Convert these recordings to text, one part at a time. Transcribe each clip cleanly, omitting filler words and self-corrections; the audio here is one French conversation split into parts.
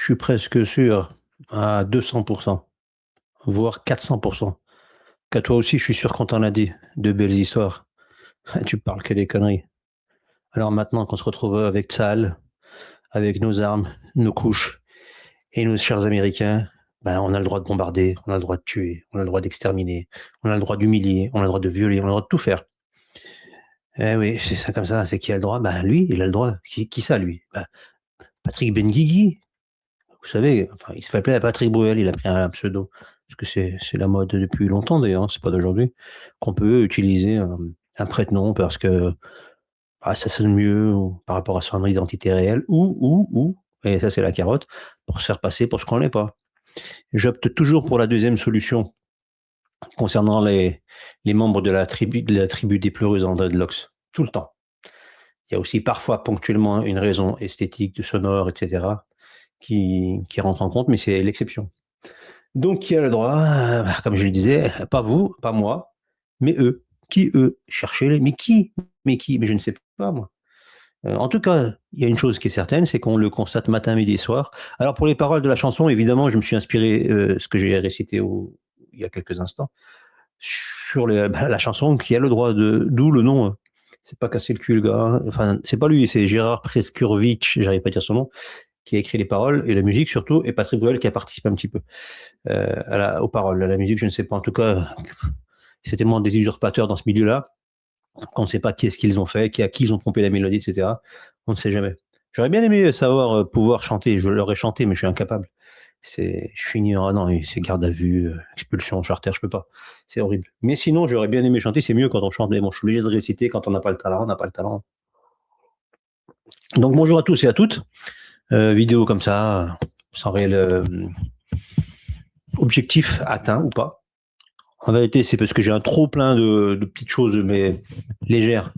Je suis presque sûr à 200%, voire 400%, qu'à toi aussi, je suis sûr qu'on t'en a dit de belles histoires. Tu parles que des conneries. Alors maintenant qu'on se retrouve avec Tsahal, avec nos armes, nos couches et nos chers Américains, ben, on a le droit de bombarder, on a le droit de tuer, on a le droit d'exterminer, on a le droit d'humilier, on a le droit de violer, on a le droit de tout faire. Eh oui, c'est ça comme ça, c'est qui a le droit? Ben lui, il a le droit. Qui ça, lui? Ben, Patrick Benguigui. Vous savez, enfin, il se fait appeler Patrick Bruel, il a pris un pseudo. Parce que c'est la mode depuis longtemps d'ailleurs, hein, c'est pas d'aujourd'hui, qu'on peut utiliser un prête-nom parce que ça sonne mieux par rapport à son identité réelle, ou, et ça c'est la carotte, pour se faire passer pour ce qu'on n'est pas. J'opte toujours pour la deuxième solution concernant les membres de la tribu des pleureuses en dreadlocks, tout le temps. Il y a aussi parfois ponctuellement une raison esthétique, de sonore, etc., qui rentre en compte, mais c'est l'exception. Donc, qui a le droit, comme je le disais, pas vous, pas moi, mais eux. Qui, eux? Cherchez-les. Mais qui? Mais qui? Mais je ne sais pas, moi. En tout cas, il y a une chose qui est certaine, c'est qu'on le constate matin, midi et soir. Alors, pour les paroles de la chanson, évidemment, je me suis inspiré, ce que j'ai récité il y a quelques instants, sur la chanson qui a le droit de. D'où le nom. C'est pas casser le cul, le gars. Hein. Enfin, c'est pas lui, c'est Gérard Preskurvitch, j'arrive pas à dire son nom, qui a écrit les paroles et la musique surtout, et Patrick Bruel qui a participé un petit peu aux paroles. À la musique, je ne sais pas. En tout cas, c'est tellement des usurpateurs dans ce milieu-là qu'on ne sait pas qu'est-ce qu'ils ont fait, à qui ils ont trompé la mélodie, etc. On ne sait jamais. J'aurais bien aimé savoir pouvoir chanter. Je l'aurais chanté, mais je suis incapable. Je finis en non, c'est garde à vue, expulsion, charter, je peux pas. C'est horrible. Mais sinon, j'aurais bien aimé chanter. C'est mieux quand on chante. Mais bon, je suis obligé de réciter quand on n'a pas le talent. On n'a pas le talent. Donc bonjour à tous et à toutes. Vidéo comme ça, sans réel objectif atteint ou pas. En vérité, c'est parce que j'ai un trop plein de petites choses, mais légères,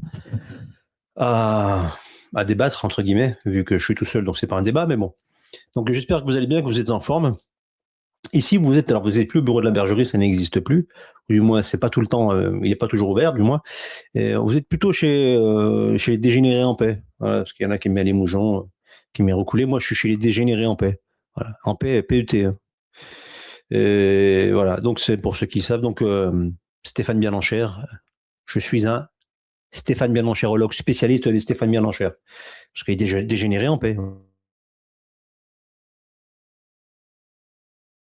à, à débattre, entre guillemets, vu que je suis tout seul, donc c'est pas un débat, mais bon. Donc j'espère que vous allez bien, que vous êtes en forme. Ici, vous n'êtes plus au bureau de la bergerie, ça n'existe plus. Ou du moins, c'est pas tout le temps, il n'est pas toujours ouvert, du moins. Et vous êtes plutôt chez les dégénérés en paix. Voilà, parce qu'il y en a qui aiment bien les moujons, qui aiment recouler. Moi, je suis chez les dégénérés en paix. Voilà, en paix, PET. Hein. Et voilà, donc c'est pour ceux qui savent. Donc, Stéphane Bienenchère, je suis un Stéphane Bienenchérologue, spécialiste des Stéphane Bienenchère. Parce qu'il est dégénéré en paix.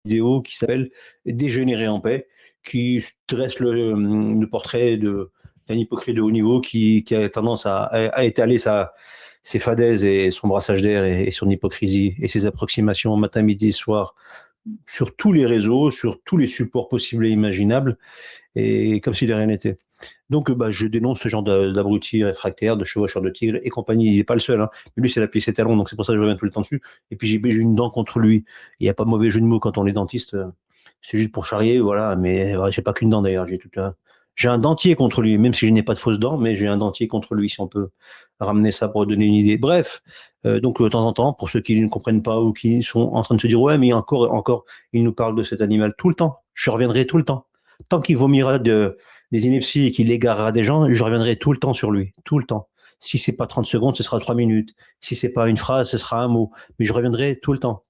Vidéo qui s'appelle Dégénéré en paix, qui dresse le portrait d'un hypocrite de haut niveau qui a tendance à étaler ses fadaises et son brassage d'air et son hypocrisie et ses approximations matin, midi, soir sur tous les réseaux, sur tous les supports possibles et imaginables, et comme si de rien n'était. Donc, je dénonce ce genre d'abrutis réfractaires, de chevaucheurs de tigres et compagnie. Il n'est pas le seul. Hein. Mais lui, c'est la pièce étalon, donc c'est pour ça que je reviens tout le temps dessus. Et puis, j'ai une dent contre lui. Il n'y a pas de mauvais jeu de mots quand on est dentiste. C'est juste pour charrier, voilà. Mais j'ai pas qu'une dent d'ailleurs. J'ai un dentier contre lui, même si je n'ai pas de fausse dent, mais j'ai un dentier contre lui, si on peut ramener ça pour donner une idée. Bref, donc de temps en temps, pour ceux qui ne comprennent pas ou qui sont en train de se dire ouais, mais encore, il nous parle de cet animal tout le temps. Je reviendrai tout le temps. Tant qu'il vomira des inepties et qu'il égarera des gens, je reviendrai tout le temps sur lui, tout le temps. Si c'est pas 30 secondes, ce sera 3 minutes. Si c'est pas une phrase, ce sera un mot. Mais je reviendrai tout le temps.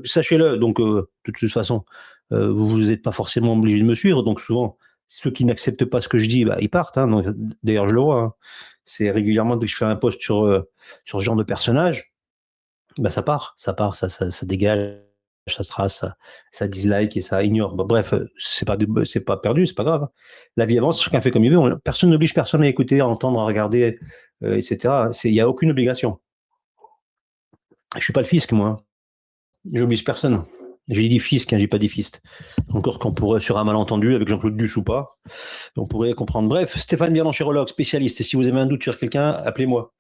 Sachez-le. Donc, de toute façon, vous n'êtes pas forcément obligé de me suivre. Donc, souvent, ceux qui n'acceptent pas ce que je dis, ils partent. Hein. Donc, d'ailleurs, je le vois. Hein. C'est régulièrement dès que je fais un post sur ce genre de personnage, ça part, ça dégage, ça se trace, ça dislike et ça ignore. Bref, c'est pas perdu, c'est pas grave. La vie avance, chacun fait comme il veut. Personne n'oblige personne à écouter, à entendre, à regarder, etc. Il n'y a aucune obligation. Je suis pas le fisc, moi. Hein. J'oblige personne. J'ai dit fisc, hein, j'ai pas dit fist. Encore qu'on pourrait, sur un malentendu, avec Jean-Claude Duss ou pas, on pourrait comprendre. Bref, Stéphane Bienenchérologue, spécialiste. Si vous avez un doute sur quelqu'un, appelez-moi.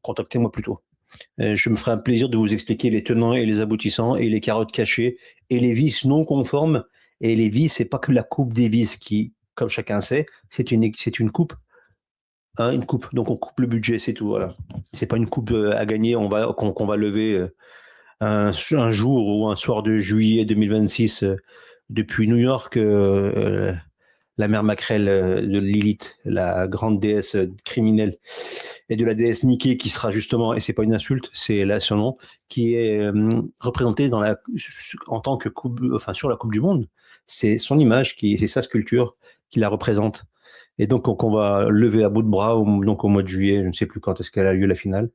Contactez-moi plutôt. Je me ferai un plaisir de vous expliquer les tenants et les aboutissants et les carottes cachées et les vices non conformes. Et les vices, c'est pas que la coupe des vices qui, comme chacun sait, c'est une coupe. Hein, une coupe. Donc on coupe le budget, c'est tout. Voilà. C'est pas une coupe à gagner qu'on va lever un jour ou un soir de juillet 2026 depuis New York. La mère Macrel de Lilith, la grande déesse criminelle et de la déesse Nike qui sera justement, et c'est pas une insulte, c'est là son nom, qui est représentée en tant que sur la Coupe du Monde. C'est son image, c'est sa sculpture qui la représente. Et donc on va lever à bout de bras donc au mois de juillet, je ne sais plus quand est-ce qu'elle a lieu la finale.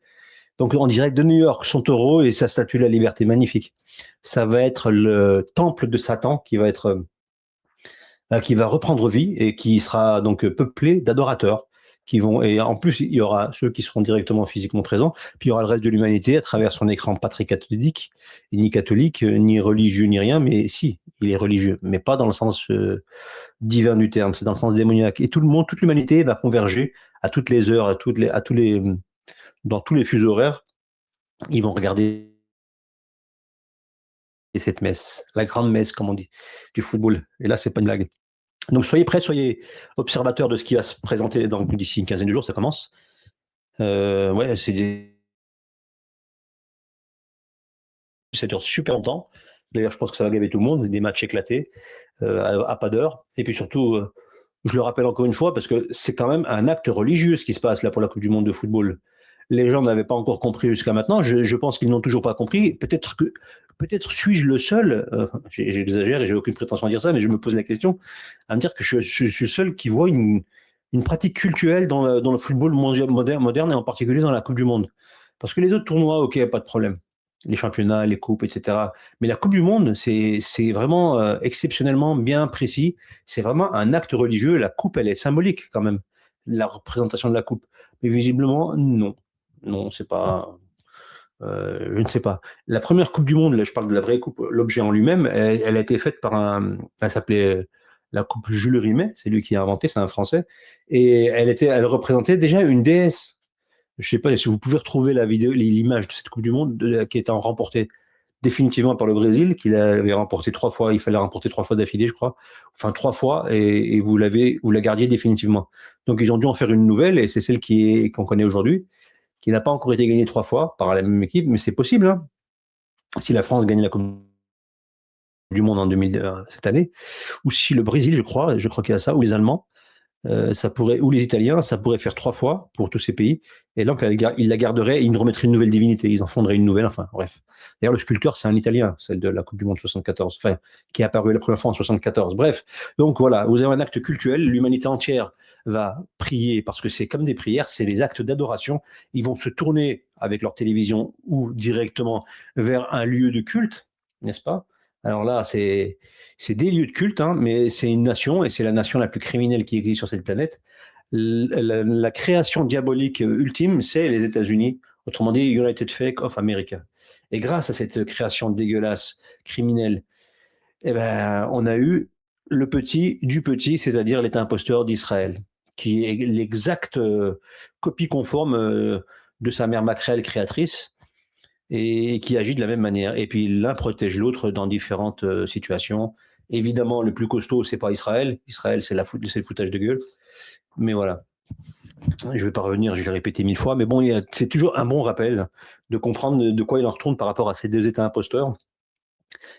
Donc en direct de New York, son taureau et sa statue de la liberté, magnifique. Ça va être le temple de Satan qui va reprendre vie et qui sera donc peuplé d'adorateurs et en plus il y aura ceux qui seront directement physiquement présents, puis il y aura le reste de l'humanité à travers son écran pas très catholique, ni catholique, ni religieux, ni rien, mais si, il est religieux, mais pas dans le sens divin du terme, c'est dans le sens démoniaque. Et tout le monde, toute l'humanité va converger à toutes les heures, dans tous les fuseaux horaires, ils vont regarder cette messe, la grande messe, comme on dit, du football. Et là, c'est pas une blague. Donc soyez prêts, soyez observateurs de ce qui va se présenter d'ici une quinzaine de jours, ça commence. Ouais, ça dure super longtemps. D'ailleurs, je pense que ça va gaver tout le monde, des matchs éclatés, à pas d'heure. Et puis surtout, je le rappelle encore une fois, parce que c'est quand même un acte religieux ce qui se passe là pour la Coupe du Monde de football. Les gens n'avaient pas encore compris jusqu'à maintenant. Je pense qu'ils n'ont toujours pas compris. Peut-être suis-je le seul, j'exagère et j'ai aucune prétention à dire ça, mais je me pose la question, à me dire que je suis le seul qui voit une pratique culturelle dans le football moderne et en particulier dans la Coupe du Monde. Parce que les autres tournois, ok, pas de problème. Les championnats, les coupes, etc. Mais la Coupe du Monde, c'est vraiment exceptionnellement bien précis. C'est vraiment un acte religieux. La coupe, elle est symbolique quand même, la représentation de la coupe. Mais visiblement, non. Non, c'est pas. Je ne sais pas. La première Coupe du Monde, là, je parle de la vraie coupe, l'objet en lui-même, elle a été faite elle s'appelait la Coupe Jules Rimet, c'est lui qui a inventé, c'est un Français, et elle représentait déjà une déesse. Je ne sais pas si vous pouvez retrouver la vidéo, l'image de cette Coupe du Monde qui est remportée définitivement par le Brésil, qu'il avait remporté 3 fois, il fallait remporter 3 fois d'affilée, je crois, enfin 3 fois, et vous la gardiez définitivement. Donc ils ont dû en faire une nouvelle, et c'est celle qu'on connaît aujourd'hui, qui n'a pas encore été gagnée 3 fois par la même équipe, mais c'est possible, hein. Si la France gagne la Coupe du Monde en 2000, cette année, ou si le Brésil, je crois qu'il y a ça, ou les Allemands, ou les Italiens, ça pourrait faire 3 fois pour tous ces pays. Et donc, ils la garderaient et ils remettraient une nouvelle divinité. Ils en fonderaient une nouvelle, enfin, bref. D'ailleurs, le sculpteur, c'est un Italien, celle de la Coupe du Monde 74, enfin, qui est apparu la première fois en 74. Bref. Donc, voilà, vous avez un acte cultuel. L'humanité entière va prier parce que c'est comme des prières, c'est des actes d'adoration. Ils vont se tourner avec leur télévision ou directement vers un lieu de culte, n'est-ce pas? Alors là, c'est des lieux de culte, hein, mais c'est une nation, et c'est la nation la plus criminelle qui existe sur cette planète. La création diabolique ultime, c'est les États-Unis, autrement dit United Fake of America. Et grâce à cette création dégueulasse, criminelle, eh ben, on a eu le petit du petit, c'est-à-dire l'État imposteur d'Israël, qui est l'exacte copie conforme de sa mère Macrel créatrice, et qui agit de la même manière. Et puis l'un protège l'autre dans différentes situations. Évidemment, le plus costaud, c'est pas Israël. Israël, c'est le foutage de gueule. Mais voilà. Je ne vais pas revenir, je l'ai répété 1000 fois, mais bon, c'est toujours un bon rappel de comprendre de quoi il en retourne par rapport à ces deux États imposteurs.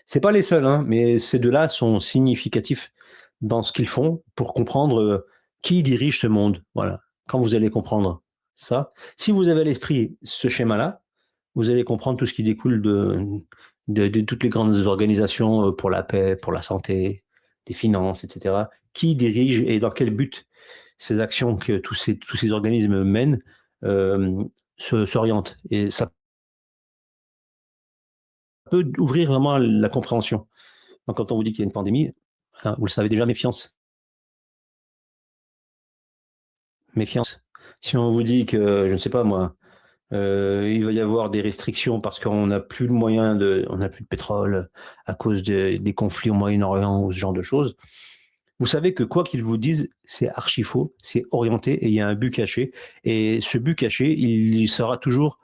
C'est pas les seuls, hein, mais ces deux-là sont significatifs dans ce qu'ils font pour comprendre qui dirige ce monde. Voilà. Quand vous allez comprendre ça, si vous avez à l'esprit ce schéma-là, vous allez comprendre tout ce qui découle de toutes les grandes organisations pour la paix, pour la santé, des finances, etc. Qui dirige et dans quel but ces actions que tous ces organismes mènent s'orientent. Et ça peut ouvrir vraiment la compréhension. Donc, quand on vous dit qu'il y a une pandémie, hein, vous le savez déjà, méfiance. Méfiance. Si on vous dit que, je ne sais pas moi, il va y avoir des restrictions parce qu'on n'a plus on n'a plus de pétrole à cause des conflits au Moyen-Orient ou ce genre de choses. Vous savez que quoi qu'ils vous disent, c'est archi faux, c'est orienté et il y a un but caché. Et ce but caché, il sera toujours,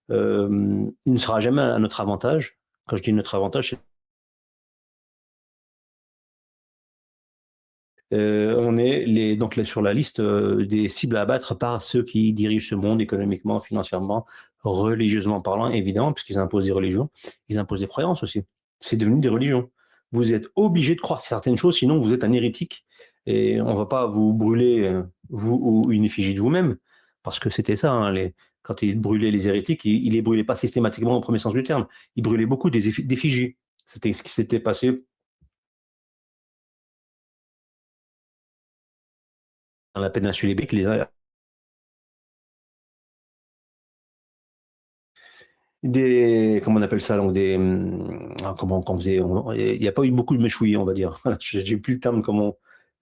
il ne sera jamais à notre avantage. Quand je dis notre avantage, c'est on est donc sur la liste des cibles à abattre par ceux qui dirigent ce monde économiquement, financièrement, religieusement parlant, évidemment, puisqu'ils imposent des religions, ils imposent des croyances aussi. C'est devenu des religions. Vous êtes obligé de croire certaines choses, sinon vous êtes un hérétique et on ne va pas vous brûler, vous ou une effigie de vous-même. Parce que c'était ça, hein, quand il brûlait les hérétiques, il les brûlait pas systématiquement au premier sens du terme. Il brûlait beaucoup d'effigies. C'était ce qui s'était passé dans la péninsule ibérique. Comment on appelle ça, donc comment on faisait, il n'y a pas eu beaucoup de méchouillis, on va dire. J'ai plus le terme, comment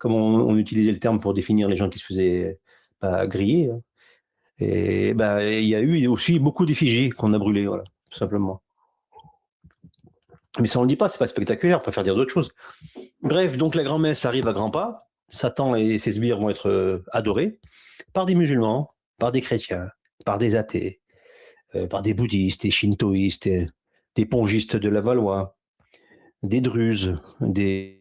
on utilisait le terme pour définir les gens qui se faisaient pas griller, hein. Et ben, il y a eu aussi beaucoup d'effigies qu'on a brûlées, voilà, tout simplement. Mais ça, on ne le dit pas, c'est pas spectaculaire, on préfère dire d'autres choses. Bref, donc la grand-messe arrive à grands pas. Satan et ses sbires vont être adorés par des musulmans, par des chrétiens, par des athées, par des bouddhistes, des shintoïstes, des pongistes de la Valois, des druzes, des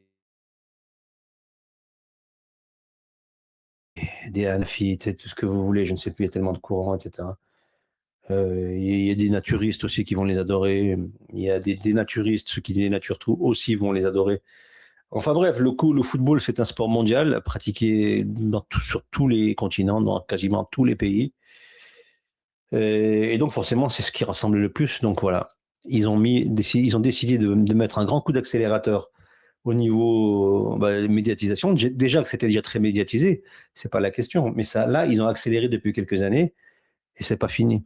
hanafite, tout ce que vous voulez, je ne sais plus, il y a tellement de courants, etc. Il y a des naturistes aussi qui vont les adorer. Il y a des naturistes, ceux qui dénaturent tout aussi vont les adorer. Enfin bref, le football, c'est un sport mondial pratiqué sur tous les continents, dans quasiment tous les pays. Et donc forcément, c'est ce qui rassemble le plus. Donc voilà, ils ont décidé de mettre un grand coup d'accélérateur au niveau médiatisation. Déjà que c'était déjà très médiatisé, c'est pas la question. Mais ça, là, ils ont accéléré depuis quelques années et c'est pas fini.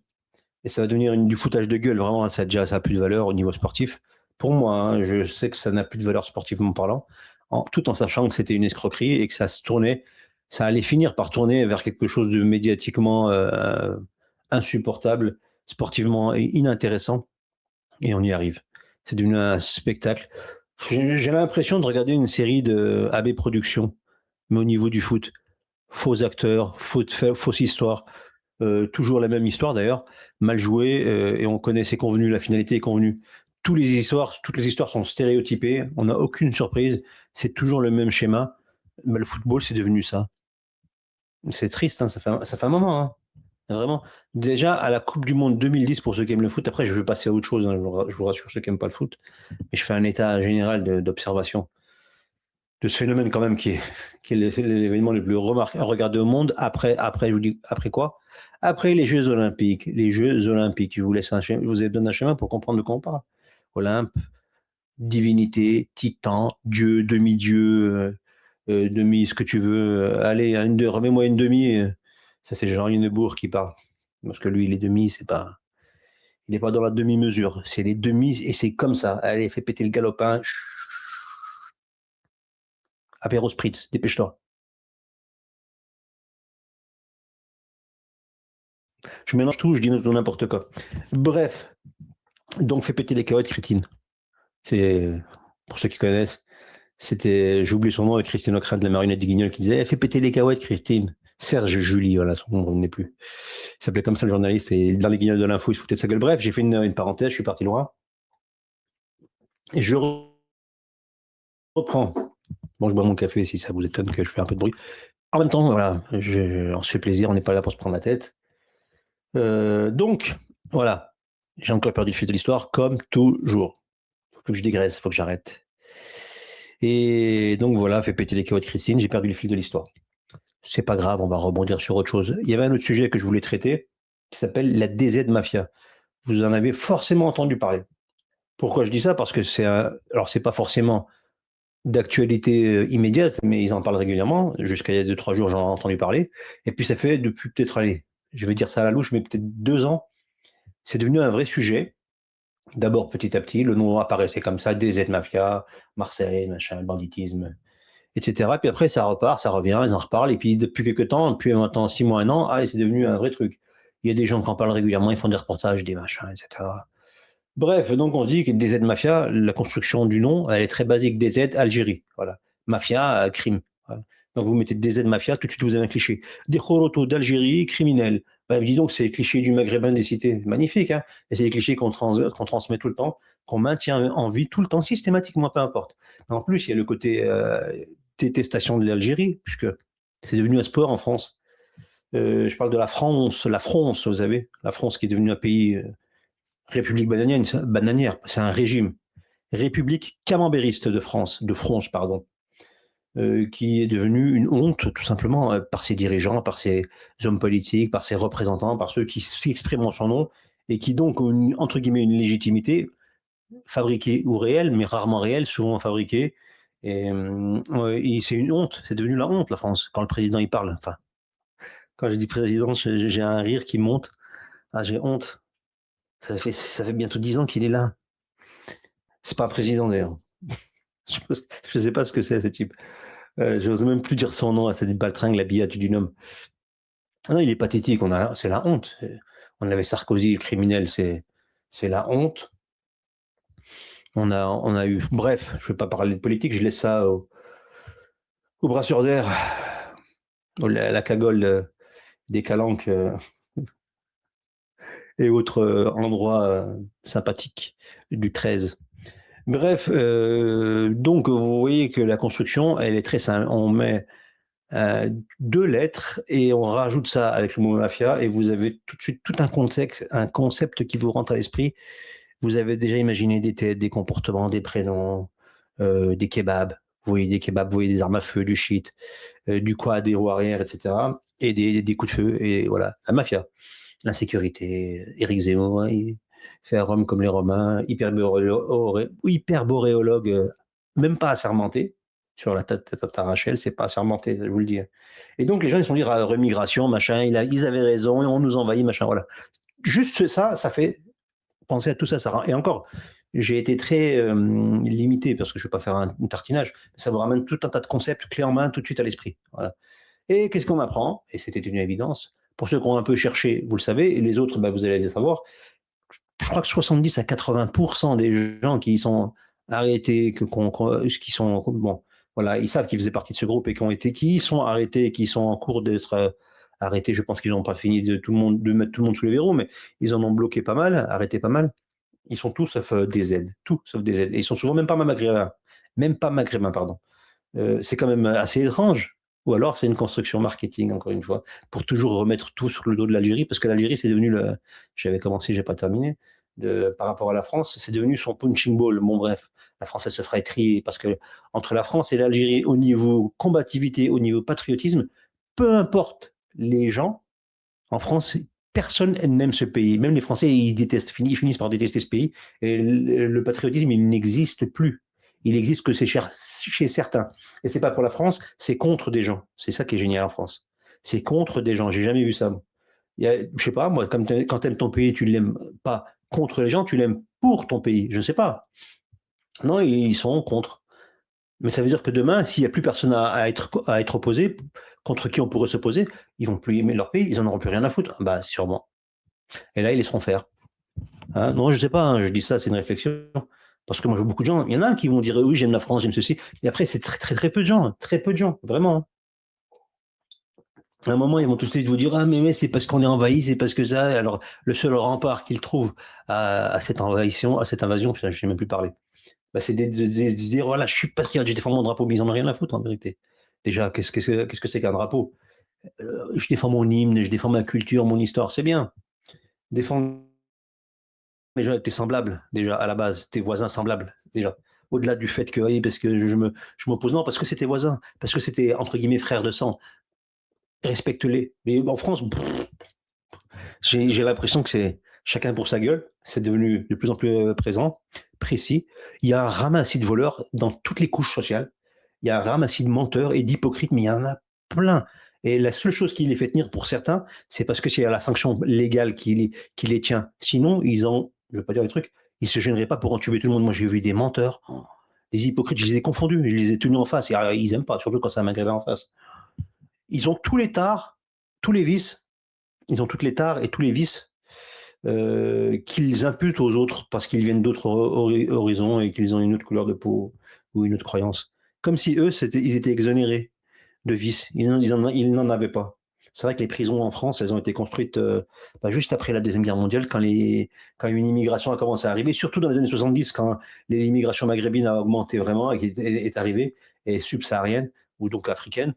Et ça va devenir du foutage de gueule, vraiment, ça a plus de valeur au niveau sportif. Pour moi, hein, je sais que ça n'a plus de valeur sportivement parlant, tout en sachant que c'était une escroquerie et que ça allait finir par tourner vers quelque chose de médiatiquement insupportable, sportivement inintéressant, et on y arrive. C'est devenu un spectacle. J'ai l'impression de regarder une série de AB Productions, mais au niveau du foot. Faux acteurs, fausse histoire. Toujours la même histoire d'ailleurs, mal jouée, et on connaît, c'est convenu, la finalité est convenue. Toutes les histoires sont stéréotypées, on n'a aucune surprise, c'est toujours le même schéma. Mais le football, c'est devenu ça. C'est triste, hein, ça fait un moment, hein, vraiment. Déjà, à la Coupe du Monde 2010, pour ceux qui aiment le foot, après je vais passer à autre chose, hein, je vous rassure, ceux qui n'aiment pas le foot, mais je fais un état général d'observation de ce phénomène quand même qui est l'événement le plus regardé au monde. Après, je vous dis, après quoi? Après les Jeux Olympiques. Les Jeux Olympiques. Je vous ai donné un schéma pour comprendre de quoi on parle. Olympe, divinité, titan, dieu, demi-dieu, demi, ce que tu veux. Allez, remets-moi une demi. Ça, c'est Jean Hennebourg qui parle. Parce que lui, les demi, il n'est pas dans la demi-mesure. C'est les demi, et c'est comme ça. Allez, fais péter le galopin. Apéro Spritz, dépêche-toi. Je mélange tout, je dis n'importe quoi. Bref, donc fais péter les carottes, Christine. C'est, pour ceux qui connaissent, j'ai oublié son nom, Christine Ockrent de la marionnette des Guignols qui disait fais péter les cacahuètes, Christine. Serge Julie, voilà, son nom n'est plus. Il s'appelait comme ça le journaliste, et dans les Guignols de l'info, il se foutait de sa gueule. Bref, j'ai fait une parenthèse, je suis parti loin. Et je reprends. Bon, je bois mon café si ça vous étonne que je fais un peu de bruit. En même temps, voilà, on se fait plaisir, on n'est pas là pour se prendre la tête. Donc, voilà, j'ai encore perdu le fil de l'histoire, comme toujours. Faut plus que je dégraisse, faut que j'arrête. Et donc voilà, fait péter les carottes Christine, j'ai perdu le fil de l'histoire. C'est pas grave, on va rebondir sur autre chose. Il y avait un autre sujet que je voulais traiter, qui s'appelle la DZ Mafia. Vous en avez forcément entendu parler. Pourquoi je dis ça? Parce que alors c'est pas forcément d'actualité immédiate, mais ils en parlent régulièrement. Jusqu'à il y a 2-3 jours, j'en ai entendu parler. Et puis ça fait depuis peut-être, allez, je vais dire ça à la louche, mais peut-être 2 ans, c'est devenu un vrai sujet. D'abord, petit à petit, le nom apparaissait comme ça, DZ Mafia, Marseille, machin, banditisme, etc. Puis après, ça repart, ça revient, ils en reparlent. Et puis, depuis quelques temps, depuis maintenant 6 mois, 1 an, c'est devenu un vrai truc. Il y a des gens qui en parlent régulièrement, ils font des reportages, des machins, etc. Bref, donc on se dit que DZ Mafia, la construction du nom, elle est très basique. DZ, Algérie. Voilà. Mafia, crime. Voilà. Donc vous mettez DZ Mafia, tout de suite vous avez un cliché. Des Khorotos d'Algérie, criminels. Ben, dis donc, c'est les clichés du maghrébin des cités. Magnifique, hein. Et c'est des clichés qu'on transmet tout le temps, qu'on maintient en vie tout le temps, systématiquement, peu importe. En plus, il y a le côté détestation de l'Algérie, puisque c'est devenu un sport en France. Je parle de la France, vous savez, la France qui est devenue un pays république bananière, c'est un régime. République camembériste de France, pardon. qui est devenue une honte, tout simplement, par ses dirigeants, par ses hommes politiques, par ses représentants, par ceux qui s'expriment en son nom, et qui donc ont, entre guillemets, une légitimité fabriquée ou réelle, mais rarement réelle, souvent fabriquée. Et c'est une honte, c'est devenu la honte, la France, quand le président y parle. Enfin, quand je dis président, j'ai un rire qui monte. Ah, j'ai honte. Ça fait bientôt 10 ans qu'il est là. C'est pas un président d'ailleurs. Je sais pas ce que c'est, ce type. J'ose même plus dire son nom à cette baltringue, l'habillage du homme. Ah non, il est pathétique, c'est la honte. On avait Sarkozy, le criminel, c'est la honte. On a eu, bref, je vais pas parler de politique, je laisse ça au brasseur d'air, à la cagole des calanques et autres endroits sympathiques du 13. Bref, donc vous voyez que la construction, elle est très simple. On met 2 lettres et on rajoute ça avec le mot mafia et vous avez tout de suite tout un concept qui vous rentre à l'esprit. Vous avez déjà imaginé des têtes, des comportements, des prénoms, des kebabs. Vous voyez des kebabs, vous voyez des armes à feu, du shit, du quad, des roues arrière, etc. Et des coups de feu. Et voilà, la mafia. L'insécurité, Éric Zemmour, hein, il fait à Rome comme les Romains, hyperboréologue, même pas assermenté, sur la tata Rachel, c'est pas assermenté, je vous le dis. Et donc les gens, ils se sont dit, remigration, machin, ils avaient raison, et on nous envahit, machin, voilà. Juste ça, ça fait penser à tout ça. Et encore, j'ai été très limité, parce que je ne vais pas faire un tartinage, ça vous ramène tout un tas de concepts clés en main tout de suite à l'esprit. Voilà. Et qu'est-ce qu'on apprend? Et c'était une évidence. Pour ceux qui ont un peu cherché, vous le savez, et les autres, bah, vous allez les savoir. Je crois que 70 à 80% des gens qui sont arrêtés, qui sont, bon, voilà, ils savent qu'ils faisaient partie de ce groupe et qui sont arrêtés, qui sont en cours d'être arrêtés. Je pense qu'ils n'ont pas fini de mettre tout le monde sous les verrous, mais ils en ont bloqué pas mal, arrêté pas mal. Ils sont tous sauf des aides, tout sauf des aides. Et ils sont souvent même pas maghrébins, pardon. C'est quand même assez étrange. Ou alors c'est une construction marketing, encore une fois, pour toujours remettre tout sur le dos de l'Algérie, parce que l'Algérie, c'est devenu j'avais commencé, j'ai pas terminé, par rapport à la France, c'est devenu son punching ball. Bon, bref, la France, elle se fera étrier, parce que entre la France et l'Algérie, au niveau combativité, au niveau patriotisme, peu importe les gens, en France, personne n'aime ce pays. Même les Français, ils détestent, ils finissent par détester ce pays. Et le patriotisme, il n'existe plus. Il existe que chez certains. Et c'est pas pour la France, c'est contre des gens. C'est ça qui est génial en France. C'est contre des gens. J'ai jamais vu ça. Je sais pas, moi, quand tu aimes ton pays, tu l'aimes pas contre les gens, tu l'aimes pour ton pays. Je sais pas. Non, ils sont contre. Mais ça veut dire que demain, s'il n'y a plus personne à être opposé, contre qui on pourrait s'opposer, ils vont plus aimer leur pays, ils n'en auront plus rien à foutre. Bah, sûrement. Et là, ils laisseront faire. Hein, non, je sais pas, hein, je dis ça, c'est une réflexion. Parce que moi, je vois beaucoup de gens. Il y en a qui vont dire oui, j'aime la France, j'aime ceci. Et après, c'est très, très, très peu de gens. Très peu de gens, vraiment. Hein. À un moment, ils vont tout de suite vous dire ah, mais c'est parce qu'on est envahi, c'est parce que ça. Alors, le seul rempart qu'ils trouvent à cette invasion, putain, je ne sais même plus parler. Bah, c'est de se dire voilà, je suis patriote, je défends mon drapeau, mais ils n'en ont rien à foutre en vérité. Déjà, qu'est-ce que c'est qu'un drapeau? Je défends mon hymne, je défends ma culture, mon histoire, c'est bien. Défendre les gens avec tes semblables, déjà, à la base, tes voisins semblables, déjà. Au-delà du fait que, oui, parce que je m'oppose, non, parce que c'est tes voisins, parce que c'était, entre guillemets, frères de sang. Respecte-les. Mais en France, j'ai l'impression que c'est chacun pour sa gueule. C'est devenu de plus en plus présent, précis. Il y a un ramassis de voleurs dans toutes les couches sociales. Il y a un ramassis de menteurs et d'hypocrites, mais il y en a plein. Et la seule chose qui les fait tenir pour certains, c'est parce que c'est la sanction légale qui les tient. Sinon, je ne veux pas dire les trucs, ils ne se gêneraient pas pour en tuer tout le monde. Moi, j'ai vu des menteurs, des hypocrites, je les ai confondus, je les ai tenus en face. Et ils n'aiment pas, surtout quand c'est un maghrébin en face. Ils ont tous les tares, tous les vices. Ils ont toutes les tares et tous les vices qu'ils imputent aux autres parce qu'ils viennent d'autres horizons et qu'ils ont une autre couleur de peau ou une autre croyance. Comme si eux, ils étaient exonérés de vices. Ils n'en avaient pas. C'est vrai que les prisons en France, elles ont été construites juste après la Deuxième Guerre mondiale, quand une immigration a commencé à arriver, surtout dans les années 70, quand l'immigration maghrébine a augmenté vraiment et qui est arrivée, et subsaharienne, ou donc africaine.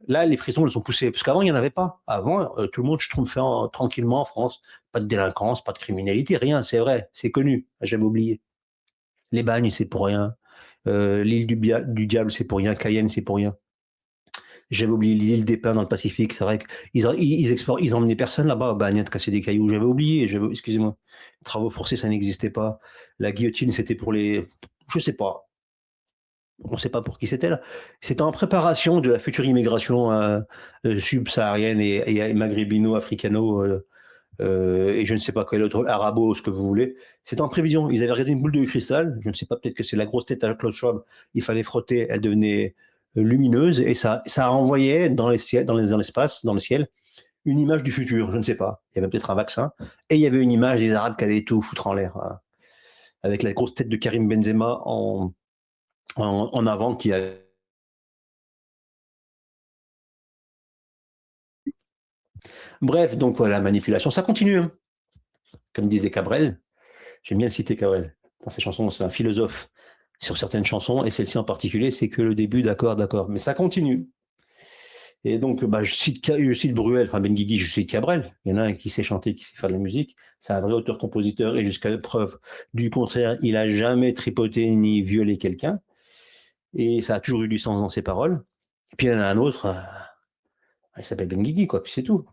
Là, les prisons, elles sont poussées. Parce qu'avant, il n'y en avait pas. Avant, tout le monde schtroumpfait tranquillement en France. Pas de délinquance, pas de criminalité, rien, c'est vrai, c'est connu. J'avais oublié. Les bagnes, c'est pour rien. L'île du Diable, c'est pour rien. Cayenne, c'est pour rien. J'avais oublié l'île des Pins dans le Pacifique. C'est vrai qu'ils emmenaient personne là-bas. Bagnat, casser des cailloux. J'avais oublié. Excusez-moi. Travaux forcés, ça n'existait pas. La guillotine, c'était pour les. Je sais pas. On ne sait pas pour qui c'était là. C'était en préparation de la future immigration subsaharienne et maghrébino-africano. Et je ne sais pas quel autre, arabo, ce que vous voulez. C'était en prévision. Ils avaient regardé une boule de cristal. Je ne sais pas, peut-être que c'est la grosse tête à Klaus Schwab. Il fallait frotter, elle devenait lumineuse et ça envoyait dans l'espace, dans le ciel, une image du futur. Je ne sais pas. Il y avait peut-être un vaccin. Et il y avait une image des Arabes qui allaient tout foutre en l'air. Avec la grosse tête de Karim Benzema en avant qui a. Bref, donc voilà, manipulation. Ça continue. Hein. Comme disait Cabrel. J'aime bien citer Cabrel. Dans ses chansons, c'est un philosophe sur certaines chansons, et celle-ci en particulier, c'est que le début, d'accord. Mais ça continue. Et donc, je cite Bruel, enfin Benguigui, je cite Cabrel. Il y en a un qui sait chanter, qui sait faire de la musique. C'est un vrai auteur-compositeur, et jusqu'à preuve du contraire, il n'a jamais tripoté ni violé quelqu'un. Et ça a toujours eu du sens dans ses paroles. Et puis il y en a un autre, il s'appelle Benguigui, quoi, puis c'est tout.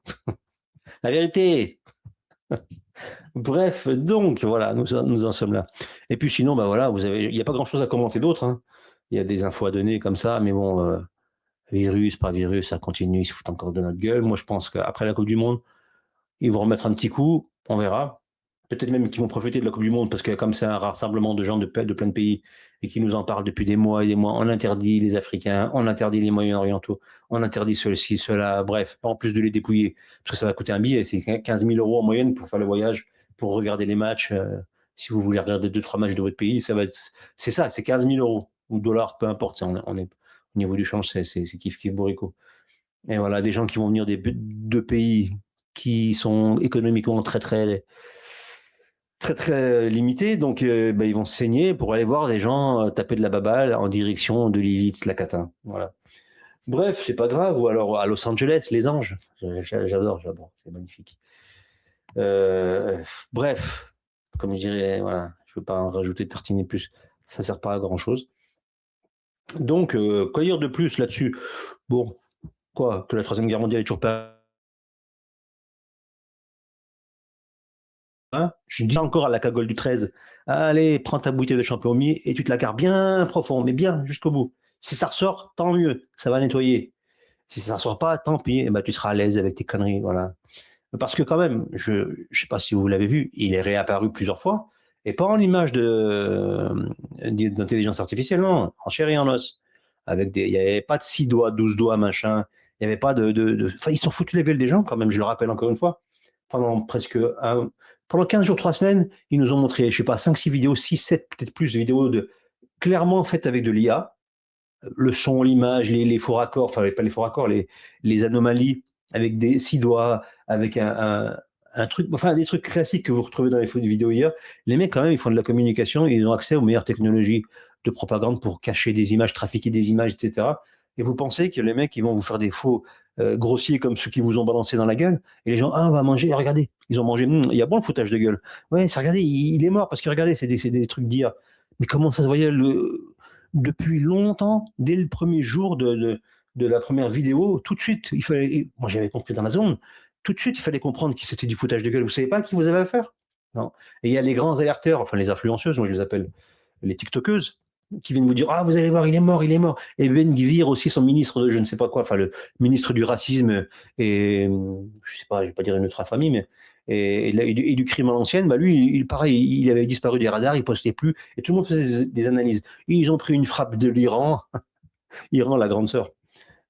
La vérité. Bref, donc voilà, nous en sommes là. Et puis sinon, voilà, il n'y a pas grand-chose à commenter d'autre. Hein. Il y a des infos à donner comme ça, mais bon, virus, pas virus, ça continue, ils se foutent encore de notre gueule. Moi, je pense qu'après la Coupe du Monde, ils vont remettre un petit coup, on verra. Peut-être même qu'ils vont profiter de la Coupe du Monde, parce que comme c'est un rassemblement de gens de plein de pays, et qui nous en parlent depuis des mois et des mois, on interdit les Africains, on interdit les Moyen-Orientaux, on interdit ceux-ci, ceux-là, bref, en plus de les dépouiller, parce que ça va coûter un billet, c'est 15 000 € en moyenne pour faire le voyage, pour regarder les matchs. Si vous voulez regarder 2-3 matchs de votre pays, c'est ça, c'est 15 000 € ou dollars, peu importe. On est au niveau du change, c'est kiff bourrico. Et voilà, des gens qui vont venir de pays qui sont économiquement très limités, donc ils vont se saigner pour aller voir des gens taper de la baballe en direction de Lilith, la catin. Voilà. Bref, c'est pas grave. Ou alors à Los Angeles, les anges. J'adore, c'est magnifique. Bref, comme je dirais, voilà, je ne veux pas en rajouter tartiner plus, ça ne sert pas à grand chose. Donc, quoi dire de plus là-dessus? Bon, quoi, que la Troisième Guerre mondiale est toujours pas. Hein, je dis encore à la cagole du 13, allez, prends ta bouteille de champignons et tu te la carres bien profond, mais bien jusqu'au bout. Si ça ressort, tant mieux, ça va nettoyer. Si ça ne ressort pas, tant pis, tu seras à l'aise avec tes conneries, voilà. Parce que quand même, je ne sais pas si vous l'avez vu, il est réapparu plusieurs fois, et pas en image d'intelligence artificielle, non, en chair et en os. Il n'y avait pas de 6 doigts, 12 doigts, machin. Il n'y avait pas Enfin, ils sont foutus les gueules des gens, quand même, je le rappelle encore une fois. Pendant 15 jours, 3 semaines, ils nous ont montré, je ne sais pas, 5-6 vidéos, 6, 7, peut-être plus de vidéos clairement faites avec de l'IA. Le son, l'image, les faux raccords, enfin, pas les faux raccords, les anomalies, avec des 6 doigts, avec un truc, enfin des trucs classiques que vous retrouvez dans les vidéos hier. Les mecs, quand même, ils font de la communication, ils ont accès aux meilleures technologies de propagande pour cacher des images, trafiquer des images, etc. Et vous pensez que les mecs, ils vont vous faire des faux grossiers comme ceux qui vous ont balancé dans la gueule, et les gens, on va manger, regardez, ils ont mangé, il y a bon le foutage de gueule. Ouais, regardez, il est mort parce que regardez, c'est des trucs d'hier. Mais comment ça se voyait depuis longtemps, dès le premier jour de la première vidéo, tout de suite, moi j'avais compris dans la zone, tout de suite, il fallait comprendre que c'était du foutage de gueule. Vous savez pas à qui vous avez affaire? Non. Et il y a les grands alerteurs, enfin les influenceuses, moi je les appelle les TikTokeuses, qui viennent vous dire, vous allez voir, il est mort. Et Ben Gvir aussi, son ministre de je ne sais pas quoi, enfin le ministre du racisme et, je sais pas, je vais pas dire une autre infamie, mais et du crime à l'ancienne, lui, pareil, il avait disparu des radars, il postait plus, et tout le monde faisait des analyses. Et ils ont pris une frappe de l'Iran, Iran, la grande sœur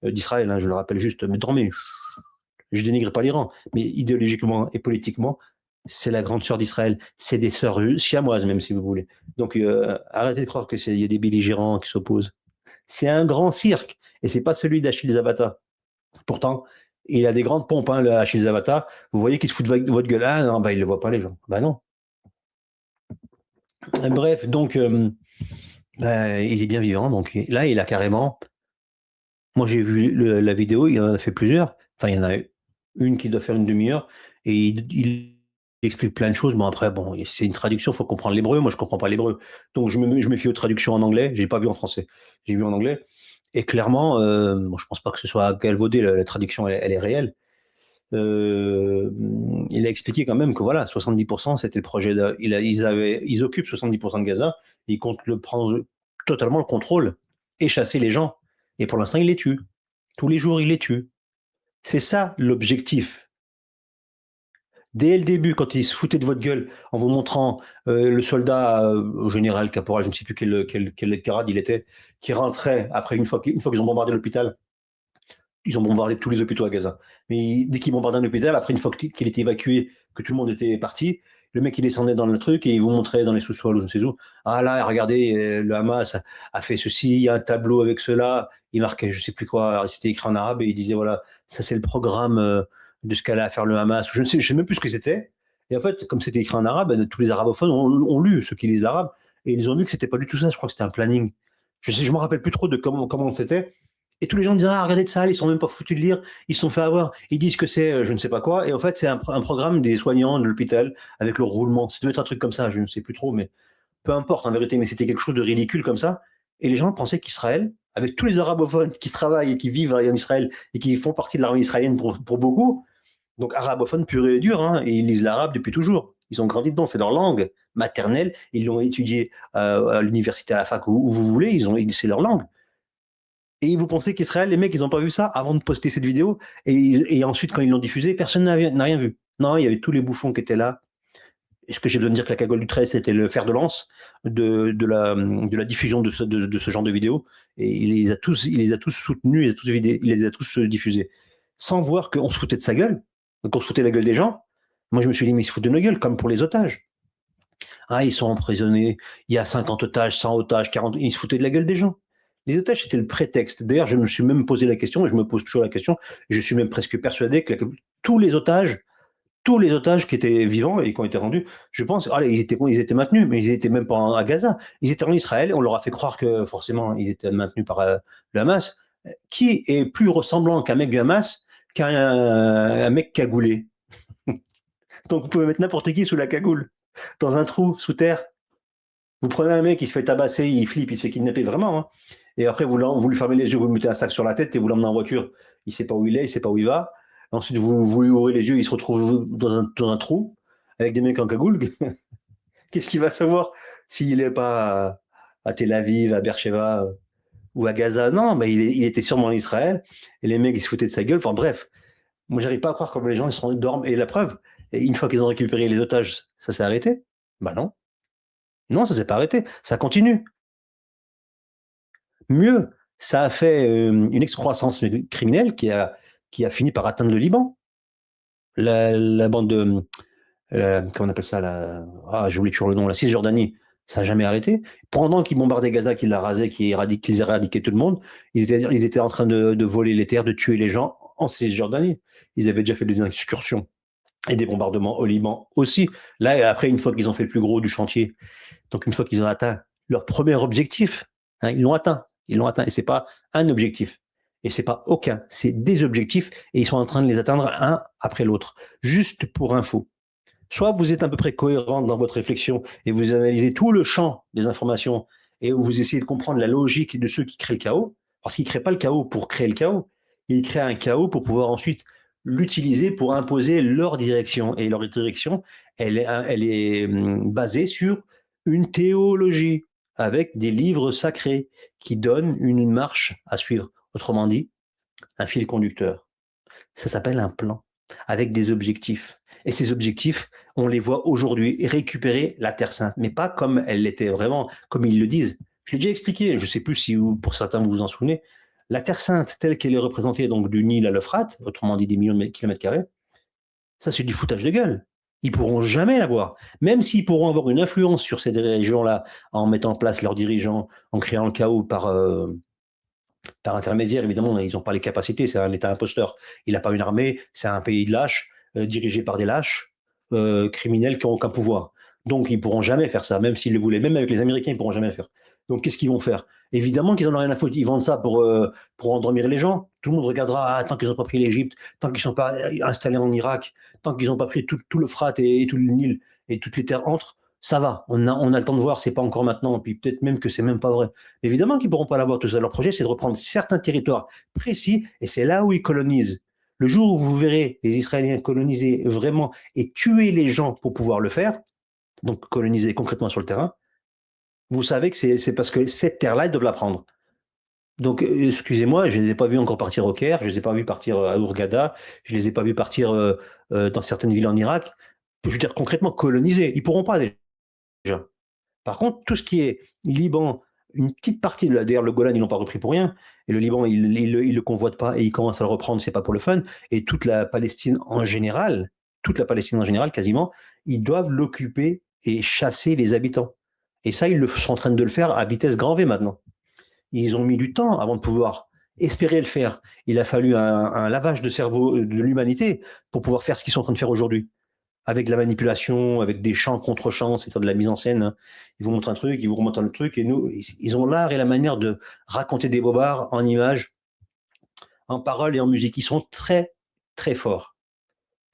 d'Israël, hein, je le rappelle juste, mais dormez, je dénigre pas l'Iran, mais idéologiquement et politiquement, c'est la grande sœur d'Israël, c'est des sœurs siamoises même si vous voulez. Donc arrêtez de croire qu'il y a des belligérants qui s'opposent. C'est un grand cirque, et c'est pas celui d'Achille Zavata. Pourtant, il a des grandes pompes, hein, le Achille Zavata. Vous voyez qu'il se fout de votre gueule. Ah non, il ne le voit pas, les gens. Non. Bref, donc, il est bien vivant. Donc là, il a carrément. Moi, j'ai vu la vidéo, il en a fait plusieurs. Enfin, il y en a une qui doit faire une demi-heure. Et il explique plein de choses. Bon, après, c'est une traduction, il faut comprendre l'hébreu. Moi, je ne comprends pas l'hébreu. Donc, je me fie aux traductions en anglais. Je n'ai pas vu en français. J'ai vu en anglais. Et clairement, bon, je pense pas que ce soit galvaudé, la traduction, elle est réelle. Il a expliqué quand même que voilà, 70%, c'était le projet. Ils occupent 70% de Gaza, ils comptent prendre totalement le contrôle et chasser les gens. Et pour l'instant, ils les tuent. Tous les jours, ils les tuent. C'est ça l'objectif. Dès le début, quand ils se foutaient de votre gueule en vous montrant le soldat, au général, caporal, je ne sais plus quel grade il était, qui rentrait après une fois qu'ils ont bombardé l'hôpital. Ils ont bombardé tous les hôpitaux à Gaza. Mais dès qu'ils bombardaient un hôpital, après une fois qu'il était évacué, que tout le monde était parti, le mec il descendait dans le truc et il vous montrait dans les sous-sols ou je ne sais où. Ah là, regardez, le Hamas a fait ceci, il y a un tableau avec cela. Il marquait, je ne sais plus quoi, c'était écrit en arabe et il disait voilà, ça c'est le programme de ce qu'allait à faire le Hamas. Je ne sais même plus ce que c'était. Et en fait, comme c'était écrit en arabe, tous les arabophones ont lu, ceux qui lisent l'arabe, et ils ont vu que c'était pas du tout ça. Je crois que c'était un planning. Je me rappelle plus trop de comment c'était. Et tous les gens disent ah regardez de ça, ils sont même pas foutus de lire, ils se sont fait avoir, ils disent que c'est je ne sais pas quoi, et en fait c'est un programme des soignants de l'hôpital avec le roulement. Ça devait être un truc comme ça, je ne sais plus trop, mais peu importe en vérité, mais c'était quelque chose de ridicule comme ça. Et les gens pensaient qu'Israël, avec tous les arabophones qui travaillent et qui vivent en Israël et qui font partie de l'armée israélienne pour beaucoup, donc arabophones purs et durs, hein, et ils lisent l'arabe depuis toujours. Ils ont grandi dedans, c'est leur langue maternelle, ils l'ont étudié à l'université, à la fac, où vous voulez, c'est leur langue. Et vous pensez qu'Israël, les mecs, ils n'ont pas vu ça avant de poster cette vidéo et ensuite, quand ils l'ont diffusée, personne n'a rien vu. Non, il y avait tous les bouffons qui étaient là. Est-ce que j'ai besoin de dire que la cagole du 13, c'était le fer de lance de la diffusion de ce genre de vidéos. Et il les a tous soutenus, il les a tous diffusés. Sans voir qu'on se foutait de sa gueule, qu'on se foutait de la gueule des gens. Moi, je me suis dit, mais ils se foutent de nos gueules, comme pour les otages. Ah, ils sont emprisonnés, il y a 50 otages, 100 otages, 40, ils se foutaient de la gueule des gens. Les otages, c'était le prétexte. D'ailleurs, je me suis même posé la question, et je me pose toujours la question, et je suis même presque persuadé que tous les otages qui étaient vivants et qui ont été rendus, je pense, ils étaient maintenus, mais ils n'étaient même pas à Gaza. Ils étaient en Israël, on leur a fait croire que forcément, ils étaient maintenus par le Hamas. Qui est plus ressemblant qu'un mec du Hamas qu'un mec cagoulé? Donc vous pouvez mettre n'importe qui sous la cagoule, dans un trou, sous terre. Vous prenez un mec qui se fait tabasser, il flippe, il se fait kidnapper vraiment, hein. Et après, vous lui fermez les yeux, vous lui mettez un sac sur la tête et vous l'emmenez en voiture. Il ne sait pas où il est, il ne sait pas où il va. Ensuite, vous lui ouvrez les yeux, il se retrouve dans un trou avec des mecs en cagoule. Qu'est-ce qu'il va savoir s'il n'est pas à Tel Aviv, à Beersheba ou à Gaza? Non, mais il était sûrement en Israël et les mecs, ils se foutaient de sa gueule. Enfin bref, moi, j'arrive pas à croire comment les gens ils dorment. Et la preuve, une fois qu'ils ont récupéré les otages, ça s'est arrêté? Bah non. Non, ça s'est pas arrêté. Ça continue. Mieux, ça a fait une excroissance criminelle qui a fini par atteindre le Liban. La bande de, comment on appelle ça, j'oublie toujours le nom, la Cisjordanie, ça n'a jamais arrêté. Pendant qu'ils bombardaient Gaza, qu'ils la rasaient, qu'ils éradiquaient tout le monde, ils étaient en train de voler les terres, de tuer les gens en Cisjordanie. Ils avaient déjà fait des excursions et des bombardements au Liban aussi. Là, après, une fois qu'ils ont fait le plus gros du chantier, donc une fois qu'ils ont atteint leur premier objectif, hein, ils l'ont atteint. Et c'est pas un objectif. Et c'est pas aucun. C'est des objectifs et ils sont en train de les atteindre un après l'autre. Juste pour info. Soit vous êtes à peu près cohérent dans votre réflexion et vous analysez tout le champ des informations et vous essayez de comprendre la logique de ceux qui créent le chaos, parce qu'ils ne créent pas le chaos pour créer le chaos, ils créent un chaos pour pouvoir ensuite l'utiliser pour imposer leur direction. Et leur direction, elle est basée sur une théologie avec des livres sacrés qui donnent une marche à suivre. Autrement dit, un fil conducteur. Ça s'appelle un plan, avec des objectifs. Et ces objectifs, on les voit aujourd'hui, récupérer la Terre Sainte, mais pas comme elle l'était vraiment, comme ils le disent. Je l'ai déjà expliqué, je ne sais plus si pour certains vous vous en souvenez. La Terre Sainte, telle qu'elle est représentée donc du Nil à l'Euphrate, autrement dit des millions de kilomètres carrés, ça c'est du foutage de gueule. Ils pourront jamais l'avoir. Même s'ils pourront avoir une influence sur ces régions-là en mettant en place leurs dirigeants, en créant le chaos par intermédiaire, évidemment, ils n'ont pas les capacités, c'est un État imposteur. Il n'a pas une armée, c'est un pays de lâches, dirigé par des lâches, criminels qui n'ont aucun pouvoir. Donc, ils ne pourront jamais faire ça, même s'ils le voulaient. Même avec les Américains, ils ne pourront jamais le faire. Donc, qu'est-ce qu'ils vont faire? Évidemment qu'ils n'en ont rien à foutre. Ils vendent ça pour endormir les gens. Tout le monde regardera, tant qu'ils n'ont pas pris l'Égypte, tant qu'ils ne sont pas installés en Irak, tant qu'ils n'ont pas pris tout le Frat et tout le Nil et toutes les terres entre, ça va, on a le temps de voir, c'est pas encore maintenant, puis peut-être même que c'est même pas vrai. Évidemment qu'ils pourront pas l'avoir tout ça. Leur projet, c'est de reprendre certains territoires précis, et c'est là où ils colonisent. Le jour où vous verrez les Israéliens coloniser vraiment et tuer les gens pour pouvoir le faire, donc coloniser concrètement sur le terrain, vous savez que c'est parce que cette terre-là, ils doivent la prendre. Donc, excusez-moi, je ne les ai pas vus encore partir au Caire, je ne les ai pas vus partir à Hurghada, je ne les ai pas vus partir dans certaines villes en Irak. Je veux dire, concrètement, coloniser. Ils ne pourront pas déjà. Par contre, tout ce qui est Liban, une petite partie, d'ailleurs le Golan, ils l'ont pas repris pour rien, et le Liban, ils le convoitent pas, et ils commencent à le reprendre, c'est pas pour le fun, et toute la Palestine en général, quasiment, ils doivent l'occuper et chasser les habitants. Et ça, ils sont en train de le faire à vitesse grand V maintenant. Ils ont mis du temps avant de pouvoir espérer le faire. Il a fallu un lavage de cerveau de l'humanité pour pouvoir faire ce qu'ils sont en train de faire aujourd'hui. Avec de la manipulation, avec des chants contre chants, c'est-à-dire de la mise en scène. Hein. Ils vous montrent un truc, ils vous remontent un truc, et nous, ils ont l'art et la manière de raconter des bobards en images, en paroles et en musique. Ils sont très, très forts.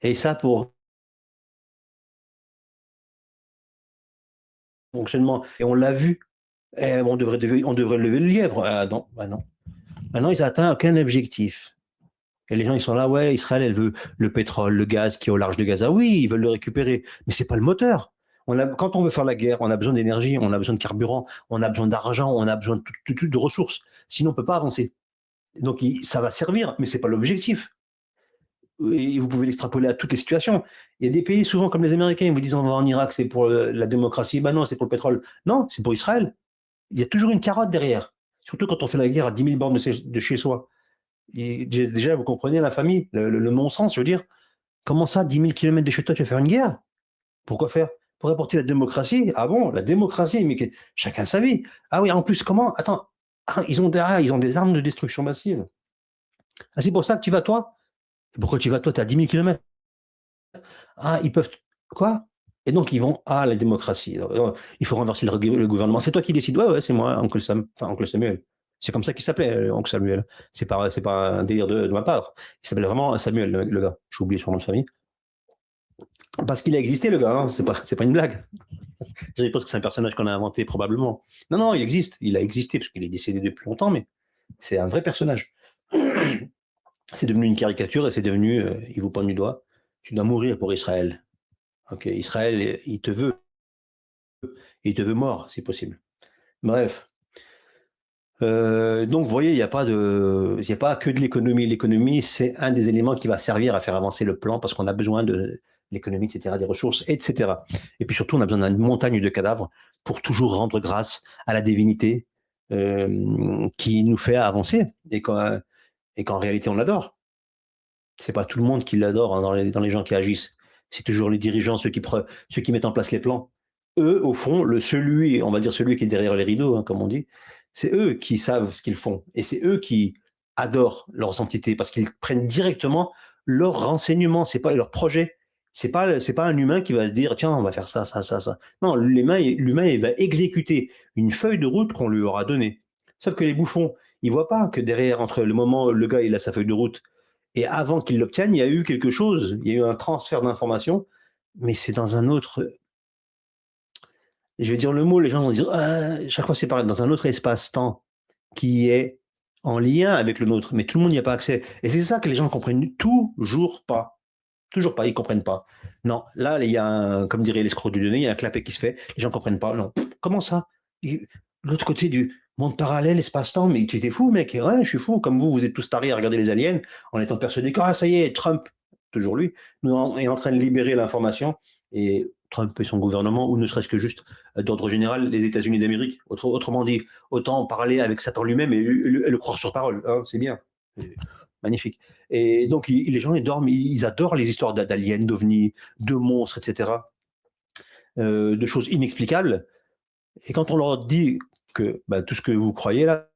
Et ça, pour fonctionnement, et on l'a vu, on devrait lever le lièvre. Ah non, bah non. Maintenant, ils n'atteignent aucun objectif. Et les gens, ils sont là, ouais, Israël, elle veut le pétrole, le gaz qui est au large de Gaza. Oui, ils veulent le récupérer, mais c'est pas le moteur. Quand on veut faire la guerre, on a besoin d'énergie, on a besoin de carburant, on a besoin d'argent, on a besoin de ressources. Sinon, on peut pas avancer. Donc, ça va servir, mais c'est pas l'objectif. Et vous pouvez l'extrapoler à toutes les situations. Il y a des pays, souvent comme les Américains, ils vous disent on va en Irak, c'est pour la démocratie. Ben non, c'est pour le pétrole. Non, c'est pour Israël. Il y a toujours une carotte derrière. Surtout quand on fait la guerre à 10 000 bornes de chez soi. Et déjà, vous comprenez la famille, le non-sens, je veux dire. Comment ça, 10 000 kilomètres de chez toi, tu vas faire une guerre? Pourquoi faire? Pour apporter la démocratie? Ah bon, la démocratie, mais chacun sa vie. Ah oui, en plus, comment? Attends, ils ont des armes de destruction massive. Ah, c'est pour ça que tu vas, toi? Pourquoi tu vas, toi? Tu es à 10 000 kilomètres. Ah, ils peuvent. Quoi? Et donc, ils vont à la démocratie. Il faut renverser le gouvernement. C'est toi qui décides. Ouais, ouais, c'est moi, Oncle Sam. Enfin, Oncle Samuel. C'est comme ça qu'il s'appelait, Oncle Samuel. C'est pas un délire de ma part. Il s'appelait vraiment Samuel, le gars. J'ai oublié son nom de famille. Parce qu'il a existé, le gars. Hein. C'est pas une blague. Je pense que c'est un personnage qu'on a inventé, probablement. Non, non, il existe. Il a existé, parce qu'il est décédé depuis longtemps, mais c'est un vrai personnage. C'est devenu une caricature et c'est devenu, il vous pointe du doigt, tu dois mourir pour Israël. Ok, Israël, il te veut mort, si possible. Bref. Donc, vous voyez, il n'y a pas que de l'économie. L'économie, c'est un des éléments qui va servir à faire avancer le plan parce qu'on a besoin de l'économie, etc., des ressources, etc. Et puis surtout, on a besoin d'une montagne de cadavres pour toujours rendre grâce à la divinité qui nous fait avancer et qu'en réalité, on l'adore. C'est pas tout le monde qui l'adore hein, dans les gens qui agissent. C'est toujours les dirigeants, ceux qui mettent en place les plans. Eux, au fond, on va dire celui qui est derrière les rideaux, hein, comme on dit, c'est eux qui savent ce qu'ils font. Et c'est eux qui adorent leurs entités parce qu'ils prennent directement leurs renseignements, c'est pas leur projet. C'est pas un humain qui va se dire, tiens, on va faire ça, ça, ça, ça. Non, l'humain, il va exécuter une feuille de route qu'on lui aura donnée. Sauf que les bouffons, ils voient pas que derrière, entre le moment où le gars, il a sa feuille de route et avant qu'il l'obtienne, il y a eu quelque chose, il y a eu un transfert d'informations, mais c'est dans un autre. Je vais dire le mot, les gens vont dire chaque fois c'est pareil, dans un autre espace-temps qui est en lien avec le nôtre, mais tout le monde n'y a pas accès. Et c'est ça que les gens ne comprennent toujours pas. Toujours pas, ils ne comprennent pas. Non, là, il y a comme dirait l'escroc du donné, il y a un clapet qui se fait, les gens ne comprennent pas. Non, comment ça? L'autre côté du monde parallèle, espace-temps, mais tu étais fou, mec. Ouais, je suis fou, comme vous êtes tous tarés à regarder les aliens, en étant persuadés que ça y est, Trump, toujours lui, est en train de libérer l'information, et Trump et son gouvernement, ou ne serait-ce que juste d'ordre général, les États-Unis d'Amérique. Autrement dit, autant parler avec Satan lui-même et le croire sur parole. Hein, c'est bien. Magnifique. Et donc, les gens, ils adorent les histoires d'aliens, d'ovnis, de monstres, etc. De choses inexplicables. Et quand on leur dit que tout ce que vous croyez là,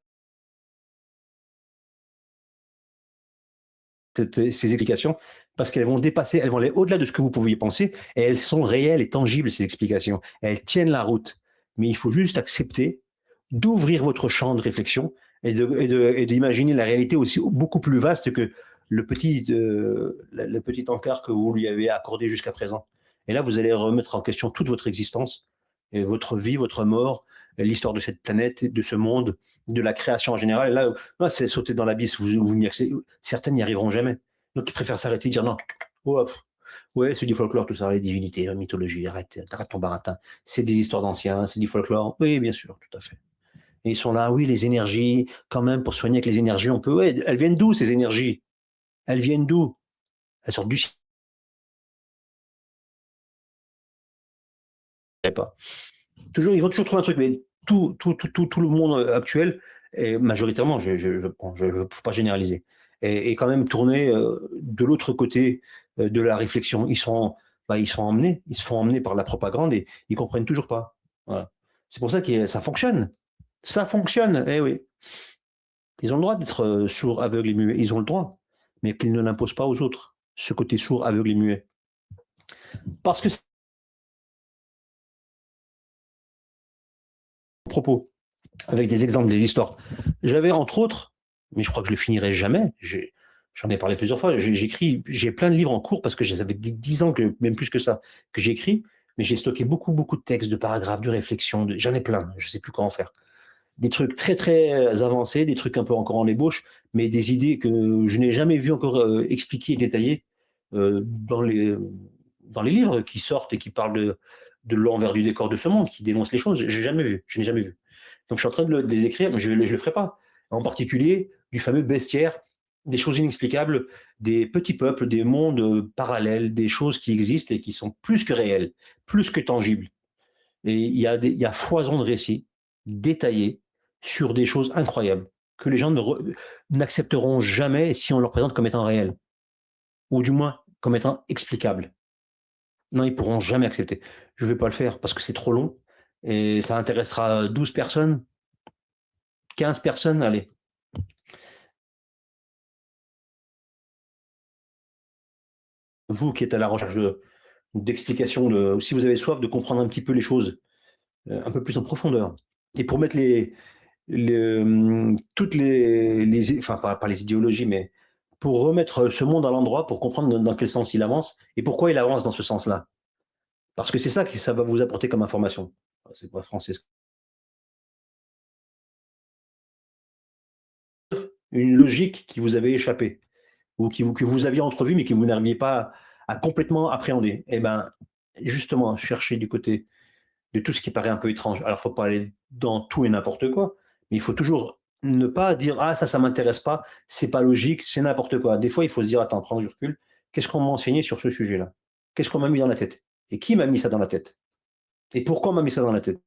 ces explications, parce qu'elles vont dépasser, elles vont aller au-delà de ce que vous pouviez penser, et elles sont réelles et tangibles, ces explications. Elles tiennent la route. Mais il faut juste accepter d'ouvrir votre champ de réflexion et d'imaginer la réalité aussi beaucoup plus vaste que le petit encart que vous lui avez accordé jusqu'à présent. Et là, vous allez remettre en question toute votre existence et votre vie, votre mort, l'histoire de cette planète, de ce monde, de la création en général. Et là, c'est sauter dans l'abysse. Vous n'y accédez, certaines n'y arriveront jamais. Donc, ils préfèrent s'arrêter et dire non. Oh, ouais, c'est du folklore, tout ça, les divinités, la mythologie, arrête ton baratin. C'est des histoires d'anciens, c'est du folklore. Oui, bien sûr, tout à fait. Et ils sont là, oui, les énergies, quand même, pour soigner avec les énergies, on peut. Ouais, elles viennent d'où, ces énergies? Elles viennent d'où? Elles sortent du ciel. Pas. Toujours, ils vont toujours trouver un truc, mais tout le monde actuel, et majoritairement, faut pas généraliser, est quand même tourné de l'autre côté de la réflexion. Ils sont emmenés, ils se font emmener par la propagande et ils comprennent toujours pas. Voilà. C'est pour ça que ça fonctionne. Ça fonctionne, eh oui. Ils ont le droit d'être sourds, aveugles et muets. Ils ont le droit, mais qu'ils ne l'imposent pas aux autres. Ce côté sourd, aveugle et muet. Parce que c'est propos. Avec des exemples, des histoires. J'avais entre autres, mais je crois que je le finirai jamais, j'en ai parlé plusieurs fois, j'ai plein de livres en cours parce que ça fait 10 ans, même plus que ça, que j'écris, mais j'ai stocké beaucoup, beaucoup de textes, de paragraphes, de réflexions, j'en ai plein, je ne sais plus comment faire. Des trucs très, très avancés, des trucs un peu encore en ébauche, mais des idées que je n'ai jamais vues encore expliquées et détaillées dans les livres qui sortent et qui parlent de l'envers du décor de ce monde, qui dénoncent les choses, je n'ai jamais vu. Donc je suis en train de les écrire, mais je ne le ferai pas. En particulier du fameux bestiaire, des choses inexplicables, des petits peuples, des mondes parallèles, des choses qui existent et qui sont plus que réelles, plus que tangibles. Et il y a foison de récits détaillés sur des choses incroyables que les gens n'accepteront jamais si on leur présente comme étant réelles, ou du moins comme étant explicables. Non, ils pourront jamais accepter. Je ne vais pas le faire parce que c'est trop long et ça intéressera 12 personnes, 15 personnes, allez. Vous qui êtes à la recherche d'explications, si vous avez soif de comprendre un petit peu les choses un peu plus en profondeur, et pour mettre toutes enfin pas les idéologies, mais pour remettre ce monde à l'endroit, pour comprendre dans quel sens il avance et pourquoi il avance dans ce sens-là. Parce que c'est ça que ça va vous apporter comme information. C'est pas français. Une logique qui vous avait échappé, ou que vous aviez entrevue, mais que vous n'arriviez pas à complètement appréhender. Eh bien, justement, cherchez du côté de tout ce qui paraît un peu étrange. Alors, il ne faut pas aller dans tout et n'importe quoi, mais il faut toujours ne pas dire ah ça m'intéresse pas, c'est pas logique, c'est n'importe quoi. Des fois, il faut se dire attends, prends du recul. Qu'est-ce qu'on m'a enseigné sur ce sujet-là? Qu'est-ce qu'on m'a mis dans la tête? Et qui m'a mis ça dans la tête? Et pourquoi on m'a mis ça dans la tête?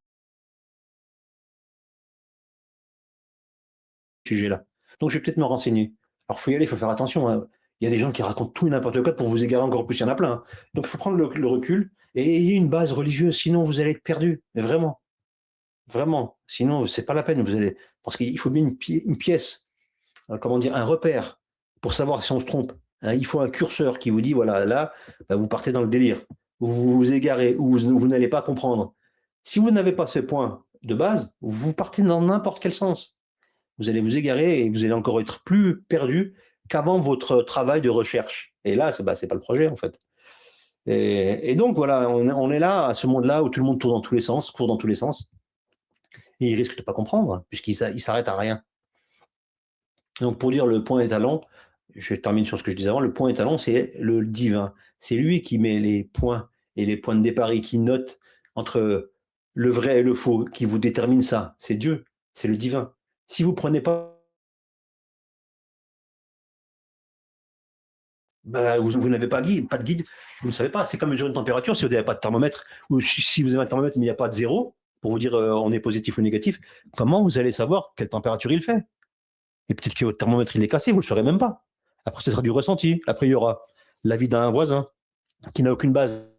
Ce sujet-là. Donc, je vais peut-être me renseigner. Alors, il faut y aller, il faut faire attention, hein. Il y a des gens qui racontent tout et n'importe quoi pour vous égarer encore plus. Il y en a plein, hein. Donc, il faut prendre le recul et ayez une base religieuse, sinon vous allez être perdu. Mais vraiment. Vraiment. Sinon, c'est pas la peine. Parce qu'il faut bien une pièce, comment dire, un repère pour savoir si on se trompe. Hein, il faut un curseur qui vous dit, voilà, là, bah, vous partez dans le délire, vous vous égarez, ou vous n'allez pas comprendre. Si vous n'avez pas ce point de base, vous partez dans n'importe quel sens. Vous allez vous égarer et vous allez encore être plus perdu qu'avant votre travail de recherche. Et là, c'est pas le projet, en fait. Et donc, voilà, on est là, à ce monde-là, où tout le monde tourne dans tous les sens, court dans tous les sens. Et il risque de ne pas comprendre, puisqu'il s'arrête à rien. Donc, pour dire le point étalon, je termine sur ce que je disais avant, le point étalon, c'est le divin. C'est lui qui met les points et les points de départ et qui note entre le vrai et le faux, qui vous détermine ça. C'est Dieu, c'est le divin. Si vous ne prenez pas, bah, vous n'avez pas de guide, vous ne savez pas. C'est comme mesurer une température. Si vous n'avez pas de thermomètre, ou si vous avez un thermomètre mais il n'y a pas de zéro, pour vous dire on est positif ou négatif, comment vous allez savoir quelle température il fait? Et peut-être que votre thermomètre il est cassé, vous ne le saurez même pas. Après, ce sera du ressenti. Après, il y aura l'avis d'un voisin qui n'a aucune base.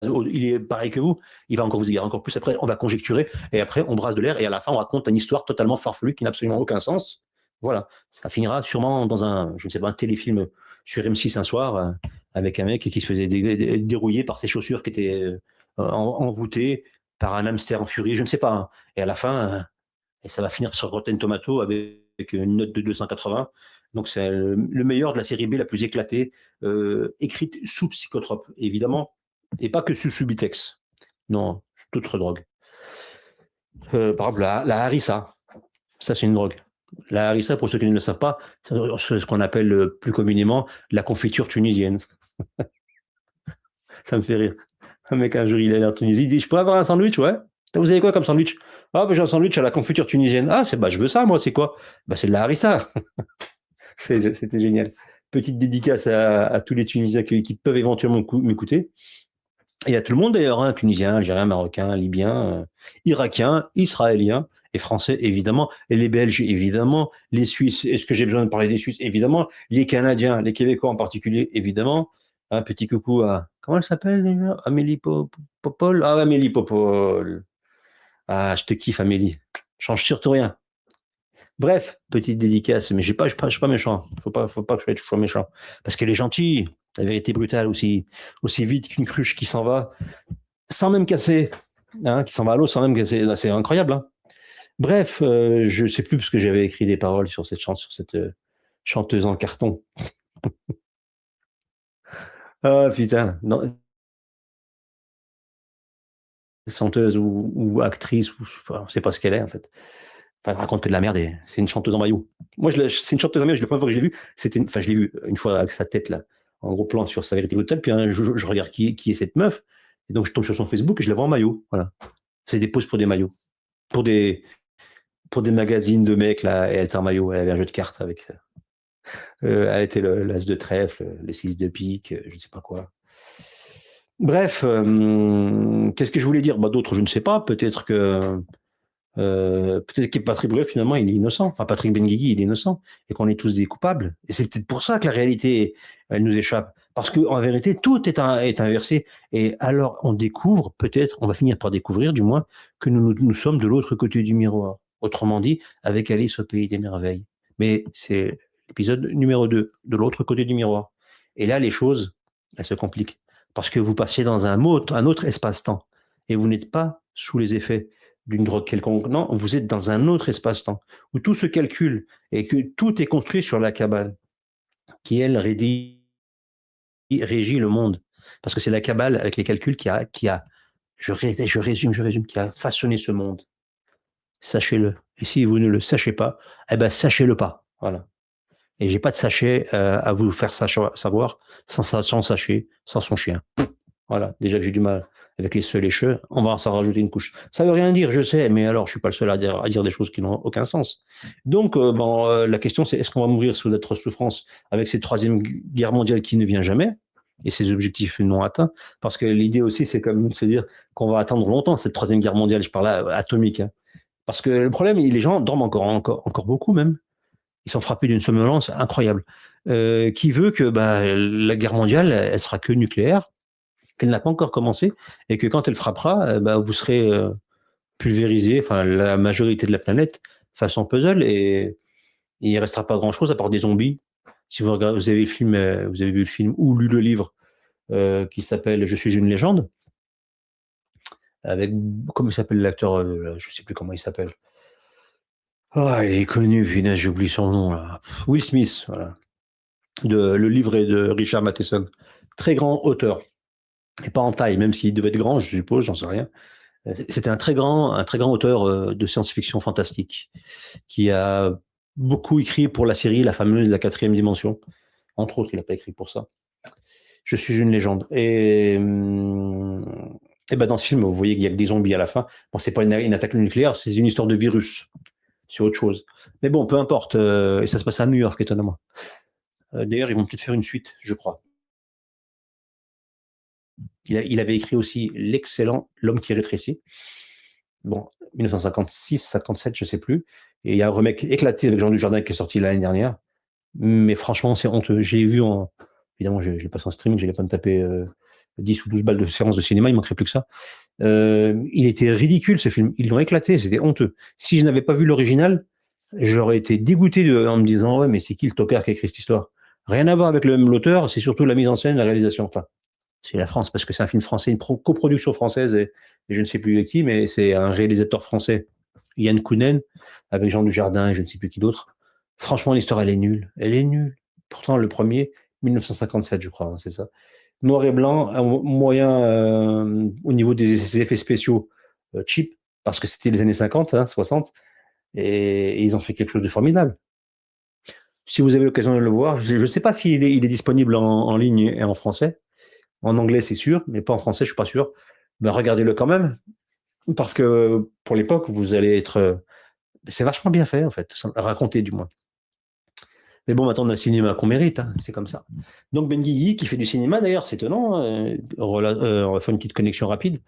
Il est pareil que vous, il va encore vous égarer encore plus. Après, on va conjecturer et après, on brasse de l'air et à la fin, on raconte une histoire totalement farfelue qui n'a absolument aucun sens. Voilà, ça finira sûrement dans je ne sais pas, un téléfilm sur M6 un soir avec un mec qui se faisait dérouiller par ses chaussures qui étaient envoûtées par un hamster en furie, je ne sais pas. Hein. Et à la fin, et ça va finir sur Rotten Tomato avec une note de 280. Donc c'est le meilleur de la série B, la plus éclatée, écrite sous psychotrope. Évidemment, Et pas que sous Subutex. Non, d'autres drogues. Par exemple, la harissa. Ça, c'est une drogue. La harissa, pour ceux qui ne le savent pas, c'est ce qu'on appelle plus communément la confiture tunisienne. Ça me fait rire. Un mec, un jour, il est allé en Tunisie, il dit, je pourrais avoir un sandwich, ouais. Vous avez quoi comme sandwich? Ah, ben j'ai un sandwich à la confiture tunisienne. Ah, bah, je veux ça, moi, c'est quoi? Bah, c'est de la harissa. C'était génial. Petite dédicace à tous les Tunisiens qui peuvent éventuellement m'écouter. Et à tout le monde d'ailleurs, hein, Tunisien, Algérien, Marocain, Libyen, Irakien, Israélien et Français évidemment, et les Belges évidemment, les Suisses, est-ce que j'ai besoin de parler des Suisses évidemment, les Canadiens, les Québécois en particulier évidemment. Un petit coucou à, comment elle s'appelle déjà? Amélie Popol? Ah, Amélie Popol. Ah, je te kiffe Amélie. Change surtout rien. Bref, petite dédicace, mais je suis pas méchant. Faut pas que je sois méchant. Parce qu'elle est gentille. La vérité brutale aussi vite qu'une cruche qui s'en va sans même casser, hein, qui s'en va à l'eau sans même casser. C'est incroyable. Hein. Bref, je sais plus parce que j'avais écrit des paroles sur cette chanson, sur cette chanteuse en carton. Ah putain, non, chanteuse ou actrice, ou je sais pas ce qu'elle est en fait. Enfin, elle raconte de la merde et c'est une chanteuse en maillot. Moi, c'est une chanteuse en maillot. La première fois que je l'ai vue, je l'ai vue une fois avec sa tête là, en gros plan sur sa vérité brutale. Puis je regarde qui est cette meuf. Et donc je tombe sur son Facebook et je la vois en maillot. Voilà. C'est des poses pour des maillots, pour des pour des magazines de mecs là. Et elle était en maillot. Elle avait un jeu de cartes avec. Elle était l'as de trèfle, le 6 de pique, je ne sais pas quoi. Bref, qu'est-ce que je voulais dire? Bah, d'autres, je ne sais pas. Peut-être que Patrick Bruel, finalement, il est innocent. Enfin, Patrick Benguigui, il est innocent. Et qu'on est tous des coupables. Et c'est peut-être pour ça que la réalité, elle nous échappe. Parce qu'en vérité, tout est inversé. Et alors, on découvre, peut-être, on va finir par découvrir, du moins, que nous sommes de l'autre côté du miroir. Autrement dit, avec Alice au pays des merveilles. Mais c'est l'épisode numéro 2, de l'autre côté du miroir. Et là, les choses, elles se compliquent. Parce que vous passez dans un autre espace-temps. Et vous n'êtes pas sous les effets d'une drogue quelconque. Non, vous êtes dans un autre espace-temps où tout se calcule et que tout est construit sur la Kabbale, qui, elle, régit le monde. Parce que c'est la Kabbale, avec les calculs, je résume, qui a façonné ce monde. Sachez-le. Et si vous ne le sachez pas, eh ben, sachez-le pas. Voilà. Et j'ai pas de sachet à vous faire savoir sans sachet, sans son chien. Voilà, déjà que j'ai du mal avec les seul et cheux, on va s'en rajouter une couche. Ça veut rien dire, je sais, mais alors je suis pas le seul à dire des choses qui n'ont aucun sens. Donc, la question c'est est-ce qu'on va mourir sous notre souffrance avec cette troisième guerre mondiale qui ne vient jamais et ces objectifs non atteints? Parce que l'idée aussi, c'est comme de se dire qu'on va attendre longtemps cette troisième guerre mondiale, je parle là, atomique. Hein. Parce que le problème, les gens dorment encore beaucoup même. Ils sont frappés d'une somnolence incroyable. Qui veut que la guerre mondiale, elle sera que nucléaire, qu'elle n'a pas encore commencé, et que quand elle frappera, vous serez pulvérisé, enfin la majorité de la planète, façon puzzle, et il ne restera pas grand-chose à part des zombies. Si vous avez vous avez vu le film ou lu le livre qui s'appelle Je suis une légende, avec, comment il s'appelle l'acteur, je ne sais plus comment il s'appelle. Ah, il est connu, j'oublie son nom là. Will Smith, voilà. Le livre est de Richard Matheson, très grand auteur, et pas en taille, même s'il devait être grand, je suppose, j'en sais rien. C'était un très grand auteur de science-fiction fantastique qui a beaucoup écrit pour la série, la fameuse La Quatrième Dimension. Entre autres, il n'a pas écrit pour ça. Je suis une légende. Et dans ce film, vous voyez qu'il y a que des zombies à la fin. Bon, c'est pas une attaque nucléaire, c'est une histoire de virus. C'est autre chose. Mais bon, peu importe. Et ça se passe à New York, étonnamment. D'ailleurs, ils vont peut-être faire une suite, je crois. Il avait écrit aussi l'excellent L'homme qui rétrécit. Bon, 1956, 57, je sais plus. Et il y a un remake éclaté avec Jean Dujardin qui est sorti l'année dernière. Mais franchement, c'est honteux. J'ai vu évidemment, je l'ai passé en streaming, je n'allais pas me taper 10 ou 12 balles de séance de cinéma, il manquerait plus que ça. Il était ridicule ce film. Ils l'ont éclaté, c'était honteux. Si je n'avais pas vu l'original, j'aurais été dégoûté en me disant ouais, mais c'est qui le tocard qui a écrit cette histoire? Rien à voir avec le même l'auteur, c'est surtout la mise en scène, la réalisation. Enfin, c'est la France parce que c'est un film français, une coproduction française et je ne sais plus qui, mais c'est un réalisateur français, Yann Kounen, avec Jean Dujardin et je ne sais plus qui d'autre. Franchement, l'histoire, elle est nulle. Elle est nulle. Pourtant, le premier, 1957, je crois, hein, c'est ça. noir et blanc, un moyen au niveau des effets spéciaux cheap, parce que c'était les années 50, hein, 60, et ils ont fait quelque chose de formidable. Si vous avez l'occasion de le voir, je ne sais pas s'il est, il est disponible en ligne et en français. En anglais, c'est sûr, mais pas en français, je ne suis pas sûr. Ben, regardez-le quand même, parce que pour l'époque, vous allez être... c'est vachement bien fait, en fait, raconté du moins. Mais bon, maintenant, on a le cinéma qu'on mérite, hein, c'est comme ça. Donc, Benguigui, qui fait du cinéma, d'ailleurs, c'est étonnant, on va faire une petite connexion rapide.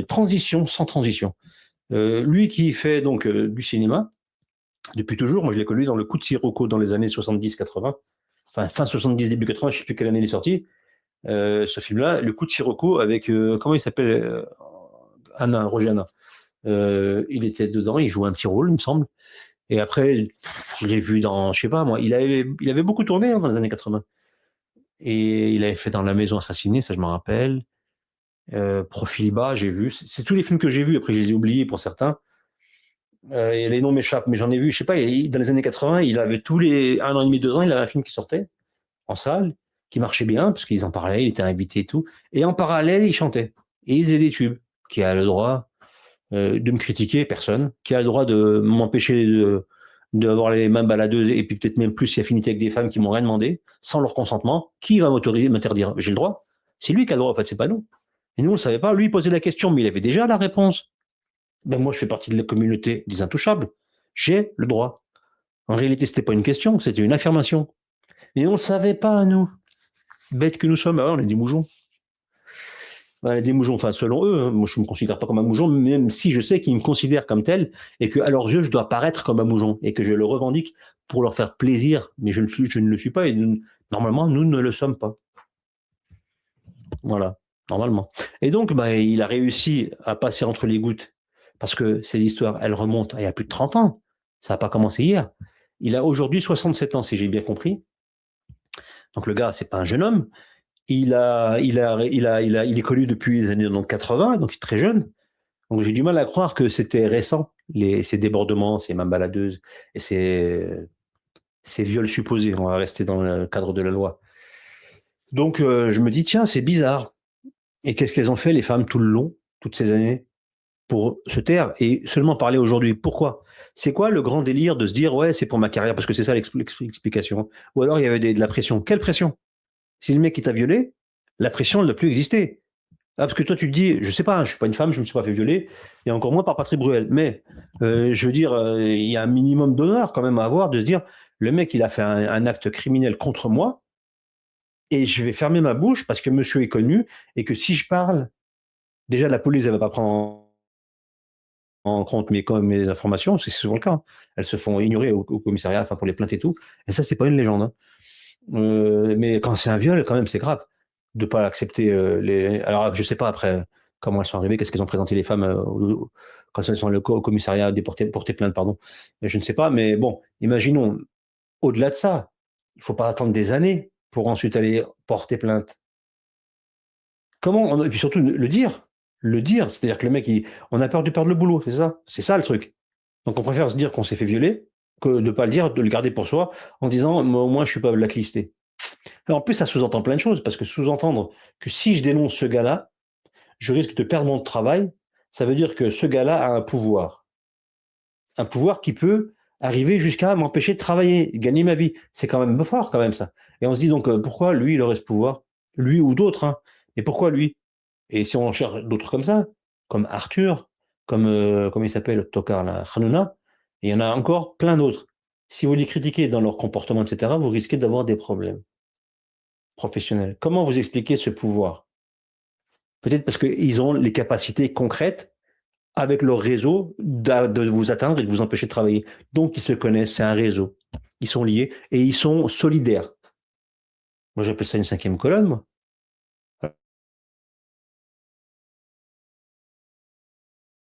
Transition, sans transition. Lui qui fait donc du cinéma, depuis toujours, moi je l'ai connu dans le Coup de Sirocco dans les années 70-80, enfin fin 70, début 80, je ne sais plus quelle année il est sorti, ce film-là, le Coup de Sirocco avec, comment il s'appelle, Anna, Roger Anna. Il était dedans, il jouait un petit rôle, il me semble. Et après, je l'ai vu dans, je sais pas moi, il avait beaucoup tourné hein, dans les années 80. Et il avait fait dans La Maison Assassinée, ça je me rappelle. Profil bas, j'ai vu. C'est tous les films que j'ai vus, après je les ai oubliés pour certains. Et les noms m'échappent, mais j'en ai vu, je sais pas, dans les années 80, il avait tous les 1 an et demi, 2 ans, il avait un film qui sortait en salle, qui marchait bien, parce qu'ils en parlaient, il était invité et tout. Et en parallèle, il chantait. Et il faisait des tubes. Qui a le droit de me critiquer? Personne. Qui a le droit de m'empêcher d'avoir les mains baladeuses et puis peut-être même plus si affinité avec des femmes qui m'ont rien demandé, sans leur consentement? Qui va m'autoriser, m'interdire? J'ai le droit. C'est lui qui a le droit, en fait, c'est pas nous. Et nous, on ne savait pas. Lui, il posait la question, mais il avait déjà la réponse. Ben moi, je fais partie de la communauté des intouchables. J'ai le droit. En réalité, ce n'était pas une question, c'était une affirmation. Et on ne savait pas, nous. Bêtes que nous sommes. Ah ouais, on est des moujons. On est des moujons, enfin, selon eux. Hein. Moi, je ne me considère pas comme un moujon, même si je sais qu'ils me considèrent comme tel et qu'à leurs yeux, je dois paraître comme un moujon et que je le revendique pour leur faire plaisir. Mais je ne le suis pas et normalement, nous ne le sommes pas. Voilà, normalement. Et donc, bah, il a réussi à passer entre les gouttes parce que ces histoires, elles remontent à il y a plus de 30 ans. Ça n'a pas commencé hier. Il a aujourd'hui 67 ans, si j'ai bien compris. Donc le gars, c'est pas un jeune homme. Il est connu depuis les années 80, donc il est très jeune. Donc j'ai du mal à croire que c'était récent, ces débordements, ces mains baladeuses et ces viols supposés. On va rester dans le cadre de la loi. Donc je me dis, tiens, c'est bizarre. Et qu'est-ce qu'elles ont fait, les femmes, tout le long, toutes ces années, pour se taire et seulement parler aujourd'hui? Pourquoi? C'est quoi le grand délire de se dire, ouais, c'est pour ma carrière, parce que c'est ça l'explication. Ou alors il y avait de la pression. Quelle pression? Si le mec qui t'a violé, la pression ne doit plus exister. Ah, parce que toi, tu te dis, je sais pas, je suis pas une femme, je me suis pas fait violer, et encore moins par Patrick Bruel. Mais je veux dire, il y a un minimum d'honneur quand même à avoir de se dire, le mec, il a fait un acte criminel contre moi, et je vais fermer ma bouche parce que monsieur est connu, et que si je parle, déjà la police, elle va pas prendre en compte mes informations, c'est souvent le cas. Hein. Elles se font ignorer au commissariat, enfin pour les plaintes et tout. Et ça, c'est pas une légende. Hein. Mais quand c'est un viol, quand même, c'est grave de pas accepter les. Alors, je sais pas après comment elles sont arrivées, qu'est-ce qu'elles ont présenté les femmes quand elles sont allées au commissariat porter plainte, pardon. Je ne sais pas, mais bon, imaginons, au-delà de ça, il faut pas attendre des années pour ensuite aller porter plainte. Comment et puis surtout le dire, c'est-à-dire que le mec, on a peur de perdre le boulot, c'est ça le truc. Donc on préfère se dire qu'on s'est fait violer que de pas le dire, de le garder pour soi en disant moi, au moins je suis pas blacklisté. En plus, ça sous-entend plein de choses, parce que sous-entendre que si je dénonce ce gars-là, je risque de perdre mon travail, ça veut dire que ce gars-là a un pouvoir. Un pouvoir qui peut arriver jusqu'à m'empêcher de travailler, de gagner ma vie. C'est quand même fort, quand même, ça. Et on se dit donc, pourquoi lui, il aurait ce pouvoir? Lui ou d'autres, hein. Et pourquoi lui? Et si on en cherche d'autres comme ça, comme Arthur, comme il s'appelle, Tokar, la Hanouna, et il y en a encore plein d'autres. Si vous les critiquez dans leur comportement, etc., vous risquez d'avoir des problèmes professionnels. Comment vous expliquez ce pouvoir? Peut-être parce qu'ils ont les capacités concrètes avec leur réseau de vous atteindre et de vous empêcher de travailler. Donc, ils se connaissent, c'est un réseau. Ils sont liés et ils sont solidaires. Moi, j'appelle ça une cinquième colonne, moi.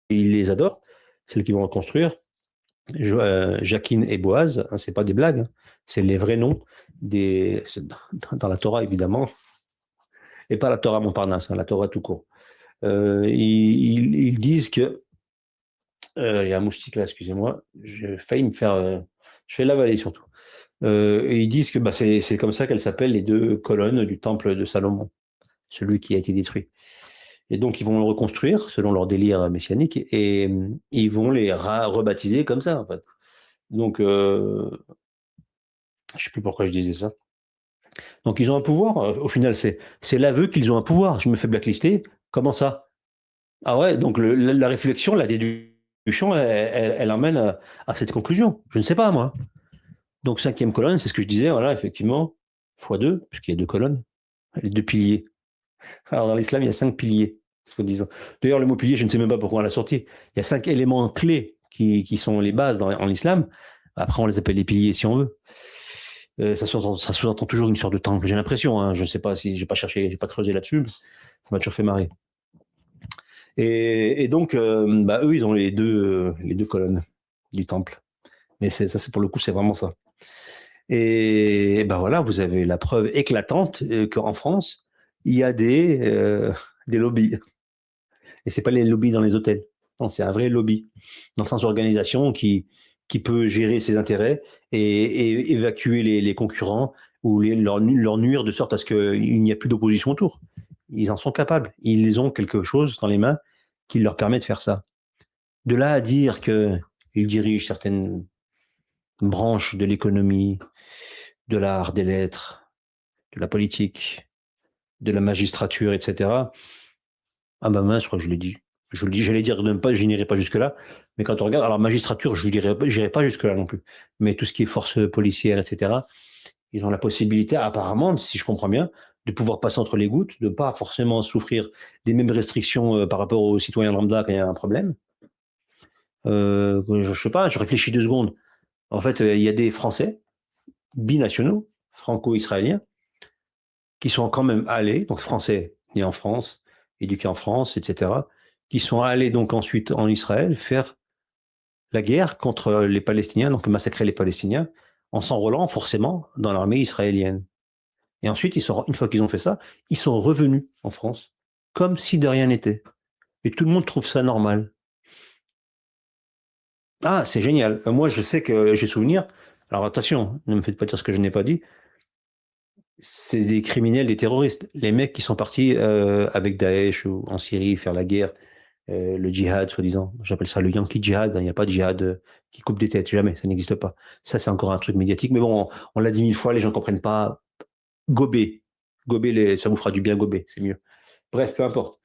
Et ils les adorent, celles qui vont reconstruire. Jacqueline et Boaz, hein, c'est pas des blagues, hein, c'est les vrais noms dans la Torah, évidemment, et pas la Torah Montparnasse, hein, la Torah tout court. Ils disent que il y a un moustique là, excusez-moi, j'ai failli me faire, je fais l'avaler surtout. Et ils disent que bah, c'est comme ça qu'elles s'appellent les deux colonnes du temple de Salomon. celui qui a été détruit. Et donc, ils vont le reconstruire selon leur délire messianique et ils vont les rebaptiser comme ça, en fait. Donc, je ne sais plus pourquoi je disais ça. Donc, ils ont un pouvoir. Au final, c'est l'aveu qu'ils ont un pouvoir. Je me fais blacklister. Comment ça? Ah ouais, donc la réflexion, la déduction, elle emmène à cette conclusion. Je ne sais pas, moi. Donc, cinquième colonne, c'est ce que je disais, voilà, effectivement, x2, puisqu'il y a 2 colonnes, les 2 piliers. Alors, dans l'islam, il y a 5 piliers, soi-disant. D'ailleurs, le mot pilier, je ne sais même pas pourquoi on l'a sorti. Il y a 5 éléments clés qui sont les bases en islam. Après, on les appelle les piliers si on veut. Ça sous-entend toujours une sorte de temple, j'ai l'impression. Hein. Je ne sais pas si j'ai pas cherché, j'ai pas creusé là-dessus. Ça m'a toujours fait marrer. Et donc, eux, ils ont les deux colonnes du temple. Mais ça, c'est pour le coup, c'est vraiment ça. Et ben voilà, vous avez la preuve éclatante qu'en France, il y a des lobbies. Et c'est pas les lobbies dans les hôtels. Non, c'est un vrai lobby, dans le sens d'organisation qui peut gérer ses intérêts et évacuer les concurrents ou leur nuire de sorte à ce qu'il n'y a plus d'opposition autour. Ils en sont capables. Ils ont quelque chose dans les mains qui leur permet de faire ça. De là à dire qu'ils dirigent certaines branches de l'économie, de l'art, des lettres, de la politique, de la magistrature, etc. Ah ben mince, je crois que je l'ai dit. Je le dis, j'allais dire même pas, je n'irai pas jusque-là. Mais quand on regarde, alors magistrature, je n'irai pas jusque-là non plus. Mais tout ce qui est force policière, etc., ils ont la possibilité, apparemment, si je comprends bien, de pouvoir passer entre les gouttes, de ne pas forcément souffrir des mêmes restrictions par rapport aux citoyens lambda quand il y a un problème. Je ne sais pas, je réfléchis 2 secondes. En fait, il y a des Français binationaux, franco-israéliens, qui sont quand même allés, donc français nés en France, éduqués en France, etc., qui sont allés donc ensuite en Israël faire la guerre contre les Palestiniens, donc massacrer les Palestiniens, en s'enrôlant forcément dans l'armée israélienne. Et ensuite, une fois qu'ils ont fait ça, ils sont revenus en France, comme si de rien n'était. Et tout le monde trouve ça normal. Ah, c'est génial. Moi, je sais que j'ai souvenir. Alors attention, ne me faites pas dire ce que je n'ai pas dit. C'est des criminels, des terroristes. Les mecs qui sont partis avec Daesh ou en Syrie faire la guerre, le djihad, soi-disant. J'appelle ça le Yankee djihad. Il n'y a pas de djihad qui coupe des têtes, jamais. Ça n'existe pas. Ça, c'est encore un truc médiatique. Mais bon, on l'a dit 1000 fois, les gens ne comprennent pas. Gober. Gober, ça vous fera du bien, gober, c'est mieux. Bref, peu importe.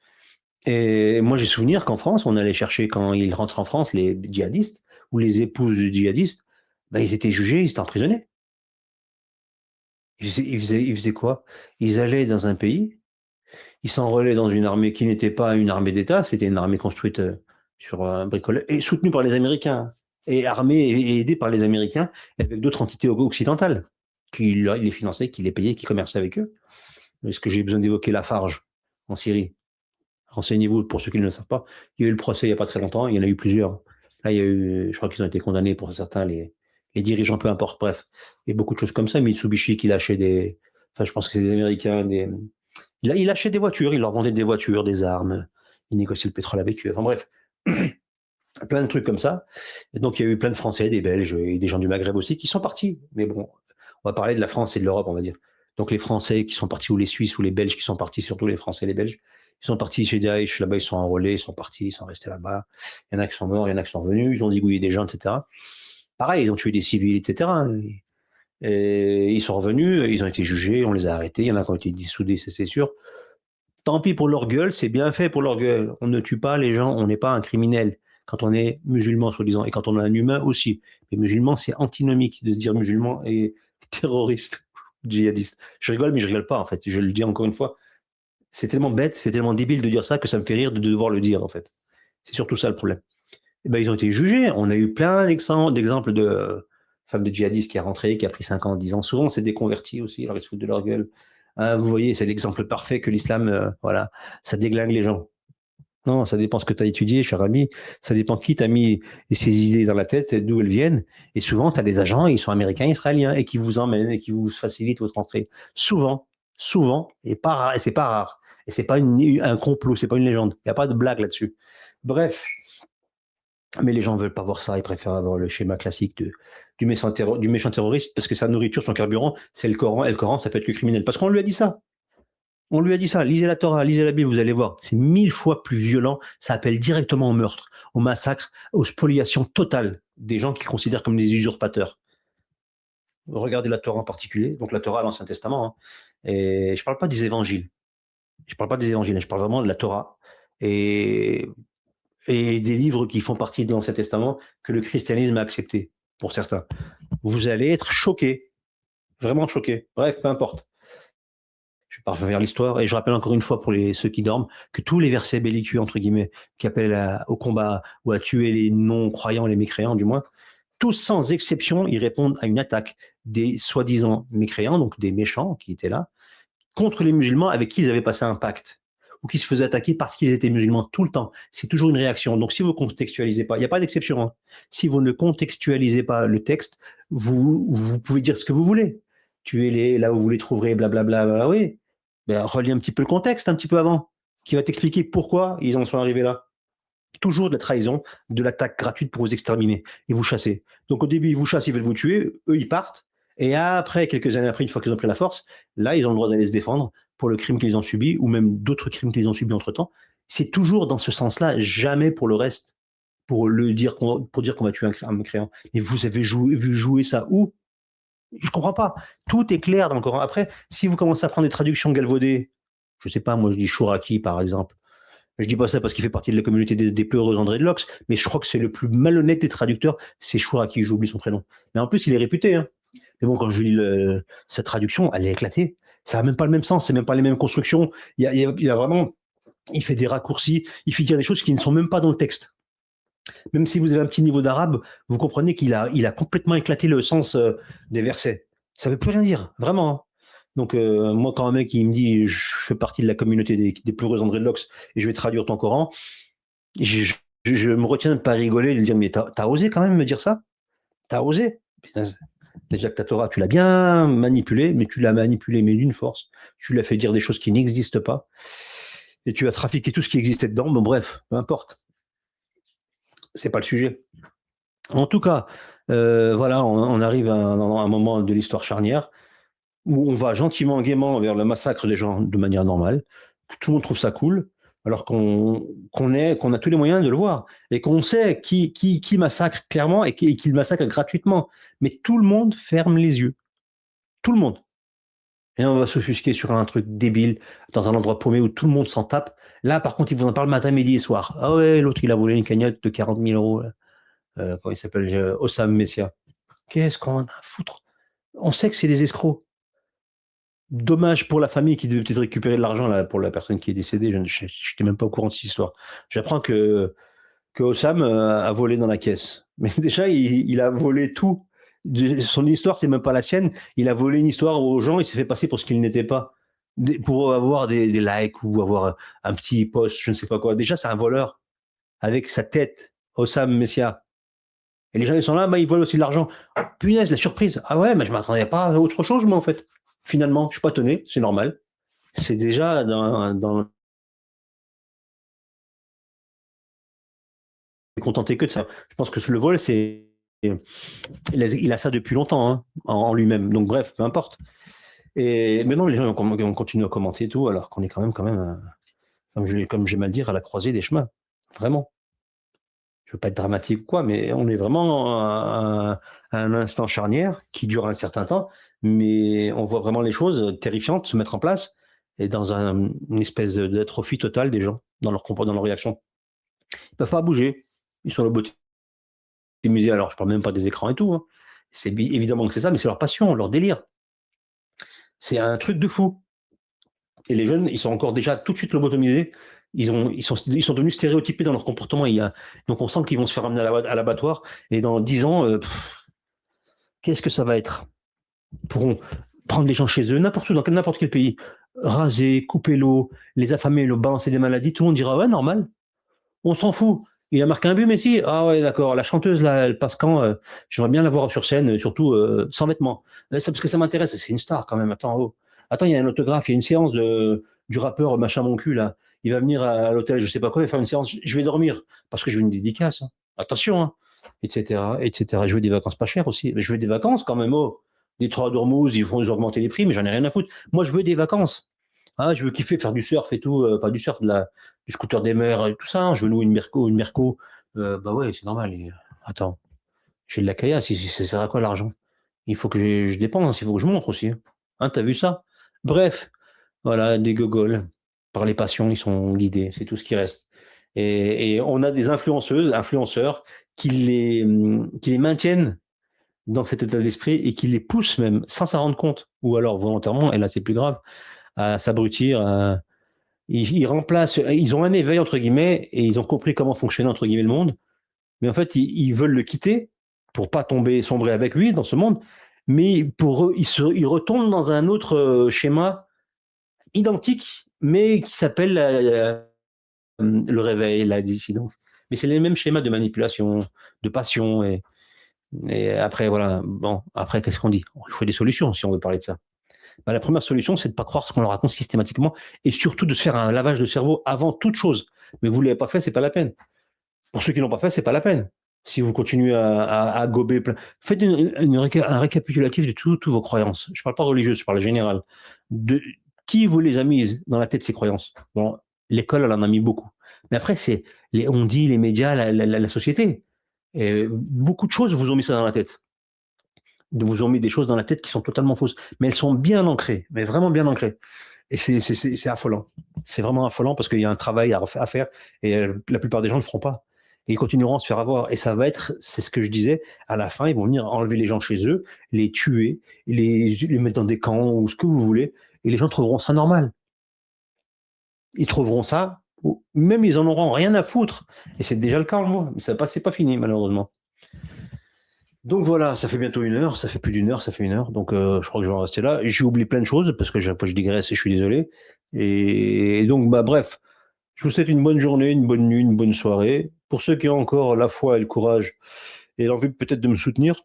Et moi, j'ai souvenir qu'en France, on allait chercher, quand ils rentrent en France, les djihadistes ou les épouses de djihadistes, ben, ils étaient jugés, ils étaient emprisonnés. Ils faisaient quoi? Ils allaient dans un pays, ils s'enrôlaient dans une armée qui n'était pas une armée d'État, c'était une armée construite sur un bricolage, et soutenue par les Américains, et armée et aidée par les Américains, avec d'autres entités occidentales, qui les finançaient, qui les payaient, qui commerçaient avec eux. Est-ce que j'ai besoin d'évoquer Lafarge en Syrie? Renseignez-vous, pour ceux qui ne le savent pas. Il y a eu le procès il n'y a pas très longtemps, il y en a eu plusieurs. Là, il y a eu, je crois qu'ils ont été condamnés pour certains, les dirigeants, peu importe, bref. Il y a beaucoup de choses comme ça. Mitsubishi qui lâchait des. Enfin, je pense que c'est des Américains. Il lâchait des voitures, il leur vendait des voitures, des armes, il négociait le pétrole avec eux. Enfin, bref. Plein de trucs comme ça. Et donc, il y a eu plein de Français, des Belges et des gens du Maghreb aussi qui sont partis. Mais bon, on va parler de la France et de l'Europe, on va dire. Donc, les Français qui sont partis, ou les Suisses, ou les Belges qui sont partis, surtout les Français et les Belges, ils sont partis chez Daesh, là-bas, ils sont enrôlés, ils sont partis, ils sont restés là-bas. Il y en a qui sont morts, il y en a qui sont revenus, ils ont zigouillé des gens, etc. Pareil, ils ont tué des civils, etc. Et ils sont revenus, ils ont été jugés, on les a arrêtés, il y en a qui ont été dissoudés, c'est sûr. Tant pis pour leur gueule, c'est bien fait pour leur gueule. On ne tue pas les gens, on n'est pas un criminel quand on est musulman, soi-disant, et quand on est un humain aussi. Mais musulman, c'est antinomique de se dire musulman et terroriste, djihadiste. Je rigole, mais je rigole pas, en fait. Je le dis encore une fois. C'est tellement bête, c'est tellement débile de dire ça que ça me fait rire de devoir le dire, en fait. C'est surtout ça le problème. Et ben, ils ont été jugés. On a eu plein d'exemples de femmes de djihadistes qui a rentré, qui a pris 5 ans, 10 ans. Souvent, c'est des convertis aussi, alors ils se foutent de leur gueule. Hein, vous voyez, c'est l'exemple parfait que l'islam, voilà, ça déglingue les gens. Non, ça dépend ce que tu as étudié, cher ami. Ça dépend qui t'a mis ces idées dans la tête, d'où elles viennent. Et souvent, tu as des agents, ils sont américains, israéliens, et qui vous emmènent et qui vous facilitent votre entrée. Souvent, et pas rare, et c'est pas rare. Et c'est pas un complot, c'est pas une légende. Il n'y a pas de blague là-dessus. Bref. Mais les gens ne veulent pas voir ça, ils préfèrent avoir le schéma classique du méchant terroriste, parce que sa nourriture, son carburant, c'est le Coran, et le Coran, ça peut être que criminel. Parce qu'on lui a dit ça. On lui a dit ça, lisez la Torah, lisez la Bible, vous allez voir. C'est 1000 fois plus violent. Ça appelle directement au meurtre, au massacre, aux spoliations totales des gens qui considèrent comme des usurpateurs. Regardez la Torah en particulier, donc la Torah, l'Ancien Testament. Hein. Et je ne parle pas des évangiles. Je parle vraiment de la Torah. Et des livres qui font partie de l'Ancien Testament que le christianisme a accepté, pour certains. Vous allez être choqués, vraiment choqués. Bref, peu importe. Je pars vers l'histoire et je rappelle encore une fois pour ceux qui dorment que tous les versets belliqueux, entre guillemets, qui appellent au combat ou à tuer les non-croyants, les mécréants du moins, tous sans exception, ils répondent à une attaque des soi-disant mécréants, donc des méchants qui étaient là, contre les musulmans avec qui ils avaient passé un pacte ou qui se faisaient attaquer parce qu'ils étaient musulmans tout le temps. C'est toujours une réaction. Donc si vous ne contextualisez pas, il n'y a pas d'exception. Hein. Si vous ne contextualisez pas le texte, vous pouvez dire ce que vous voulez. Tuez-les là où vous les trouverez, blablabla. Oui, ben, relis un petit peu le contexte, un petit peu avant, qui va t'expliquer pourquoi ils en sont arrivés là. Toujours de la trahison, de l'attaque gratuite pour vous exterminer et vous chasser. Donc au début, ils vous chassent, ils veulent vous tuer, eux, ils partent. Et après, quelques années après, une fois qu'ils ont pris la force, là, ils ont le droit d'aller se défendre pour le crime qu'ils ont subi ou même d'autres crimes qu'ils ont subis entre-temps. C'est toujours dans ce sens-là, jamais pour le reste, pour dire qu'on va tuer un mécréant. Et vous avez vu jouer ça où? Je comprends pas. Tout est clair dans le Coran. Après, si vous commencez à prendre des traductions galvaudées, je sais pas, moi je dis Chouraki par exemple. Je dis pas ça parce qu'il fait partie de la communauté des peureux André de Lox, mais je crois que c'est le plus malhonnête des traducteurs, c'est Chouraki, j'oublie son prénom. Mais en plus, il est réputé. Hein. Mais bon, quand je lis sa traduction, elle est éclatée. Ça n'a même pas le même sens, c'est même pas les mêmes constructions. Il y a vraiment, il fait des raccourcis, il fait dire des choses qui ne sont même pas dans le texte. Même si vous avez un petit niveau d'arabe, vous comprenez qu'il a complètement éclaté le sens des versets. Ça ne veut plus rien dire, vraiment. Hein. Donc, moi, quand un mec il me dit je fais partie de la communauté des pleureux André de Lox et je vais traduire ton Coran, je me retiens de ne pas rigoler et de lui dire mais t'as osé quand même me dire ça? T'as osé? Déjà que ta Torah, tu l'as bien manipulée, mais tu l'as manipulée, mais d'une force. Tu l'as fait dire des choses qui n'existent pas. Et tu as trafiqué tout ce qui existait dedans. Bon, bref, peu importe. C'est pas le sujet. En tout cas, voilà, on arrive à un moment de l'histoire charnière où on va gentiment, gaiement vers le massacre des gens de manière normale. Tout le monde trouve ça cool, alors qu'on a tous les moyens de le voir et qu'on sait qui massacre clairement et qui massacre gratuitement. Mais tout le monde ferme les yeux. Tout le monde. Et on va s'offusquer sur un truc débile dans un endroit paumé où tout le monde s'en tape. Là, par contre, ils vous en parlent matin, midi et soir. Ah ouais, l'autre, il a volé une cagnotte de 40 000 euros. Comment il s'appelle? Ossam Messia. Qu'est-ce qu'on en a à foutre? On sait que c'est des escrocs. Dommage pour la famille qui devait peut-être récupérer de l'argent là, pour la personne qui est décédée. Je n'étais même pas au courant de cette histoire. J'apprends que Ossam a volé dans la caisse. Mais déjà, il a volé tout. Son histoire, c'est même pas la sienne. Il a volé une histoire aux gens, il s'est fait passer pour ce qu'il n'était pas. Pour avoir des likes ou avoir un petit post, je ne sais pas quoi. Déjà, c'est un voleur. Avec sa tête, Ossam Messia. Et les gens, ils sont là, bah, ils volent aussi de l'argent. Punaise, la surprise. Ah ouais, mais je m'attendais pas à autre chose, moi, en fait. Finalement, je suis pas étonné, c'est normal. C'est déjà dans contenté que de ça. Je pense que le vol, c'est il a ça depuis longtemps hein, en lui-même. Donc bref, peu importe. Et maintenant, les gens ont continué à commenter et tout, alors qu'on est quand même comme j'ai mal dire, à la croisée des chemins. Vraiment. Je veux pas être dramatique ou quoi, mais on est vraiment à un instant charnière qui dure un certain temps, mais on voit vraiment les choses terrifiantes se mettre en place et dans une espèce d'atrophie totale des gens dans leur comportement, dans leur réaction. Ils peuvent pas bouger. Ils sont lobotomisés. Alors, je parle même pas des écrans et tout. Hein. C'est évidemment que c'est ça, mais c'est leur passion, leur délire. C'est un truc de fou. Et les jeunes, ils sont encore déjà tout de suite lobotomisés. Ils sont devenus stéréotypés dans leur comportement. Donc, on sent qu'ils vont se faire amener à l'abattoir. Et dans 10 ans, qu'est-ce que ça va être? Ils pourront prendre les gens chez eux, n'importe où, dans n'importe quel pays, raser, couper l'eau, les affamer, leur balancer des maladies. Tout le monde dira, ouais, normal. On s'en fout. Il a marqué un but, Messi. Ah ouais, d'accord. La chanteuse, là, elle passe quand j'aimerais bien la voir sur scène, surtout sans vêtements. C'est parce que ça m'intéresse. C'est une star quand même. Attends, oh. Attends, il y a un autographe, il y a une séance du rappeur machin mon cul, là. Il va venir à l'hôtel, je sais pas quoi, il va faire une séance. Je vais dormir parce que je veux une dédicace. Hein. Attention, hein. Etc., etc. Je veux des vacances pas chères aussi. Je veux des vacances quand même. Oh. Des 3 d'Ormuz, ils vont augmenter les prix, mais j'en ai rien à foutre. Moi, je veux des vacances. Ah, je veux kiffer, faire du surf et tout, pas du surf, du scooter des mers et tout ça, hein. Je veux louer une Merco. Bah ouais, c'est normal. Attends, j'ai de la caillasse ici, ça sert à quoi l'argent? Il faut que je dépense, il faut que je montre aussi. Hein, t'as vu ça? Bref, voilà, des gogoles. Par les passions, ils sont guidés, c'est tout ce qui reste. Et on a des influenceuses, influenceurs qui les maintiennent dans cet état d'esprit et qui les poussent même sans s'en rendre compte, ou alors volontairement, et là c'est plus grave, à s'abrutir. Ils remplacent, ils ont un éveil entre guillemets et ils ont compris comment fonctionnait entre guillemets le monde, mais en fait ils veulent le quitter pour pas tomber, sombrer avec lui dans ce monde, mais pour eux, ils retombent dans un autre schéma identique, mais qui s'appelle le réveil, la dissidence. Mais c'est les mêmes schémas de manipulation, de passion, et après, voilà. Bon, après, qu'est-ce qu'on dit? Il faut des solutions si on veut parler de ça. Bah, la première solution, c'est de ne pas croire ce qu'on leur raconte systématiquement et surtout de se faire un lavage de cerveau avant toute chose. Mais vous ne l'avez pas fait, c'est pas la peine. Pour ceux qui ne l'ont pas fait, c'est pas la peine. Si vous continuez à gober plein. Faites un récapitulatif de toutes vos croyances. Je ne parle pas religieuse, je parle général. De qui vous les a mises dans la tête ces croyances? Bon, l'école, elle en a mis beaucoup. Mais après, c'est on dit les médias, la société. Et beaucoup de choses vous ont mis ça dans la tête. Vous ont mis des choses dans la tête qui sont totalement fausses. Mais elles sont bien ancrées, mais vraiment bien ancrées. Et c'est affolant. C'est vraiment affolant parce qu'il y a un travail à faire et la plupart des gens ne le feront pas. Et ils continueront à se faire avoir. Et ça va être, c'est ce que je disais, à la fin, ils vont venir enlever les gens chez eux, les tuer, les mettre dans des camps ou ce que vous voulez. Et les gens trouveront ça normal. Ils trouveront ça, ou même ils en auront rien à foutre. Et c'est déjà le cas, on le voit. Mais c'est pas fini, malheureusement. Donc voilà, ça fait bientôt 1 heure, ça fait plus d'1 heure, ça fait 1 heure. Donc je crois que je vais en rester là. J'ai oublié plein de choses parce que chaque fois je digresse et je suis désolé. Et donc, bah, bref, je vous souhaite une bonne journée, une bonne nuit, une bonne soirée. Pour ceux qui ont encore la foi et le courage et l'envie peut-être de me soutenir,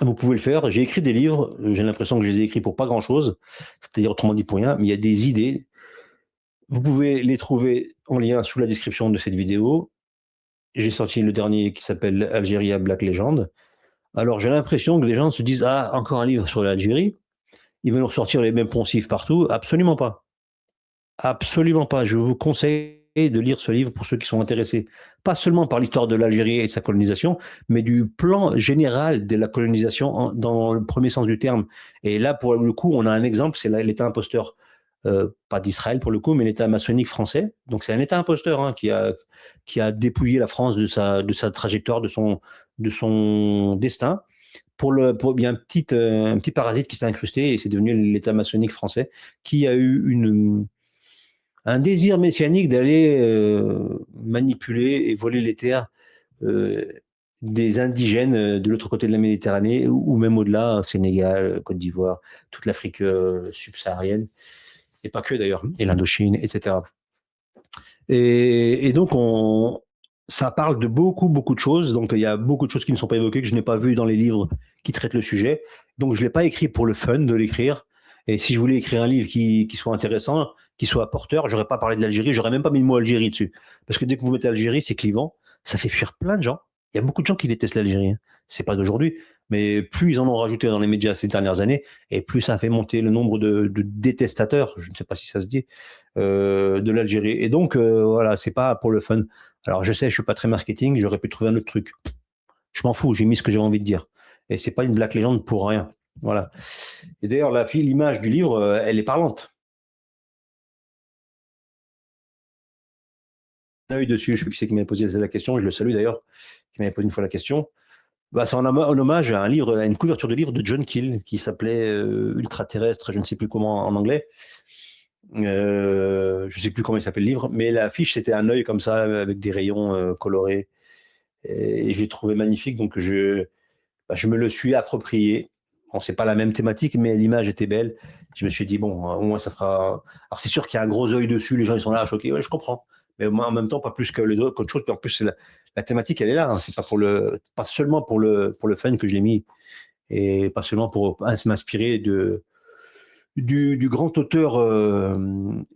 vous pouvez le faire. J'ai écrit des livres, j'ai l'impression que je les ai écrits pour pas grand-chose, c'est-à-dire autrement dit pour rien, mais il y a des idées. Vous pouvez les trouver en lien sous la description de cette vidéo. J'ai sorti le dernier qui s'appelle Algérie Black Legend. Alors j'ai l'impression que les gens se disent: ah, encore un livre sur l'Algérie, ils vont nous ressortir les mêmes poncifs partout. Absolument pas. Absolument pas. Je vous conseille de lire ce livre pour ceux qui sont intéressés, pas seulement par l'histoire de l'Algérie et de sa colonisation, mais du plan général de la colonisation dans le premier sens du terme. Et là, pour le coup, on a un exemple, c'est l'État imposteur, pas d'Israël pour le coup, mais l'État maçonnique français. Donc c'est un État imposteur, hein, qui a dépouillé la France de sa trajectoire, de son destin. Il y a un petit parasite qui s'est incrusté et c'est devenu l'État maçonnique français qui a eu un désir messianique d'aller manipuler et voler les terres euh, des indigènes de l'autre côté de la Méditerranée ou même au-delà, Sénégal, Côte d'Ivoire, toute l'Afrique subsaharienne, et pas que d'ailleurs, et l'Indochine, etc. Et donc, ça parle de beaucoup, beaucoup de choses. Donc, il y a beaucoup de choses qui ne sont pas évoquées, que je n'ai pas vues dans les livres qui traitent le sujet. Donc, je ne l'ai pas écrit pour le fun de l'écrire. Et si je voulais écrire un livre qui soit intéressant, qui soit porteur, j'aurais pas parlé de l'Algérie, j'aurais même pas mis le mot Algérie dessus. Parce que dès que vous mettez Algérie, c'est clivant. Ça fait fuir plein de gens. Il y a beaucoup de gens qui détestent l'Algérie, hein. C'est pas d'aujourd'hui. Mais plus ils en ont rajouté dans les médias ces dernières années, et plus ça fait monter le nombre de détestateurs, je ne sais pas si ça se dit, de l'Algérie. Et donc, voilà, c'est pas pour le fun. Alors, je sais, je suis pas très marketing, j'aurais pu trouver un autre truc. Je m'en fous, j'ai mis ce que j'avais envie de dire. Et c'est pas une black légende pour rien. Voilà. Et d'ailleurs, l'image du livre, elle est parlante. Un œil dessus, je sais plus qui c'est qui m'a posé la question, je le salue d'ailleurs, qui m'avait posé une fois la question. Bah, c'est en hommage à un livre, à une couverture de livre de John Keel qui s'appelait Ultraterrestre, je ne sais plus comment en anglais. Je ne sais plus comment il s'appelle le livre, mais l'affiche c'était un œil comme ça avec des rayons colorés. Et j'ai trouvé magnifique, donc je me le suis approprié. Bon, c'est pas la même thématique, mais l'image était belle. Je me suis dit, bon, au moins ça fera. Alors c'est sûr qu'il y a un gros œil dessus, les gens ils sont là choqués, ouais, je comprends. Mais moi, en même temps, pas plus que les autres, qu'autre chose. Puis en plus, la thématique, elle est là, hein. C'est pas seulement pour le fun que je l'ai mis, et pas seulement pour m'inspirer du grand auteur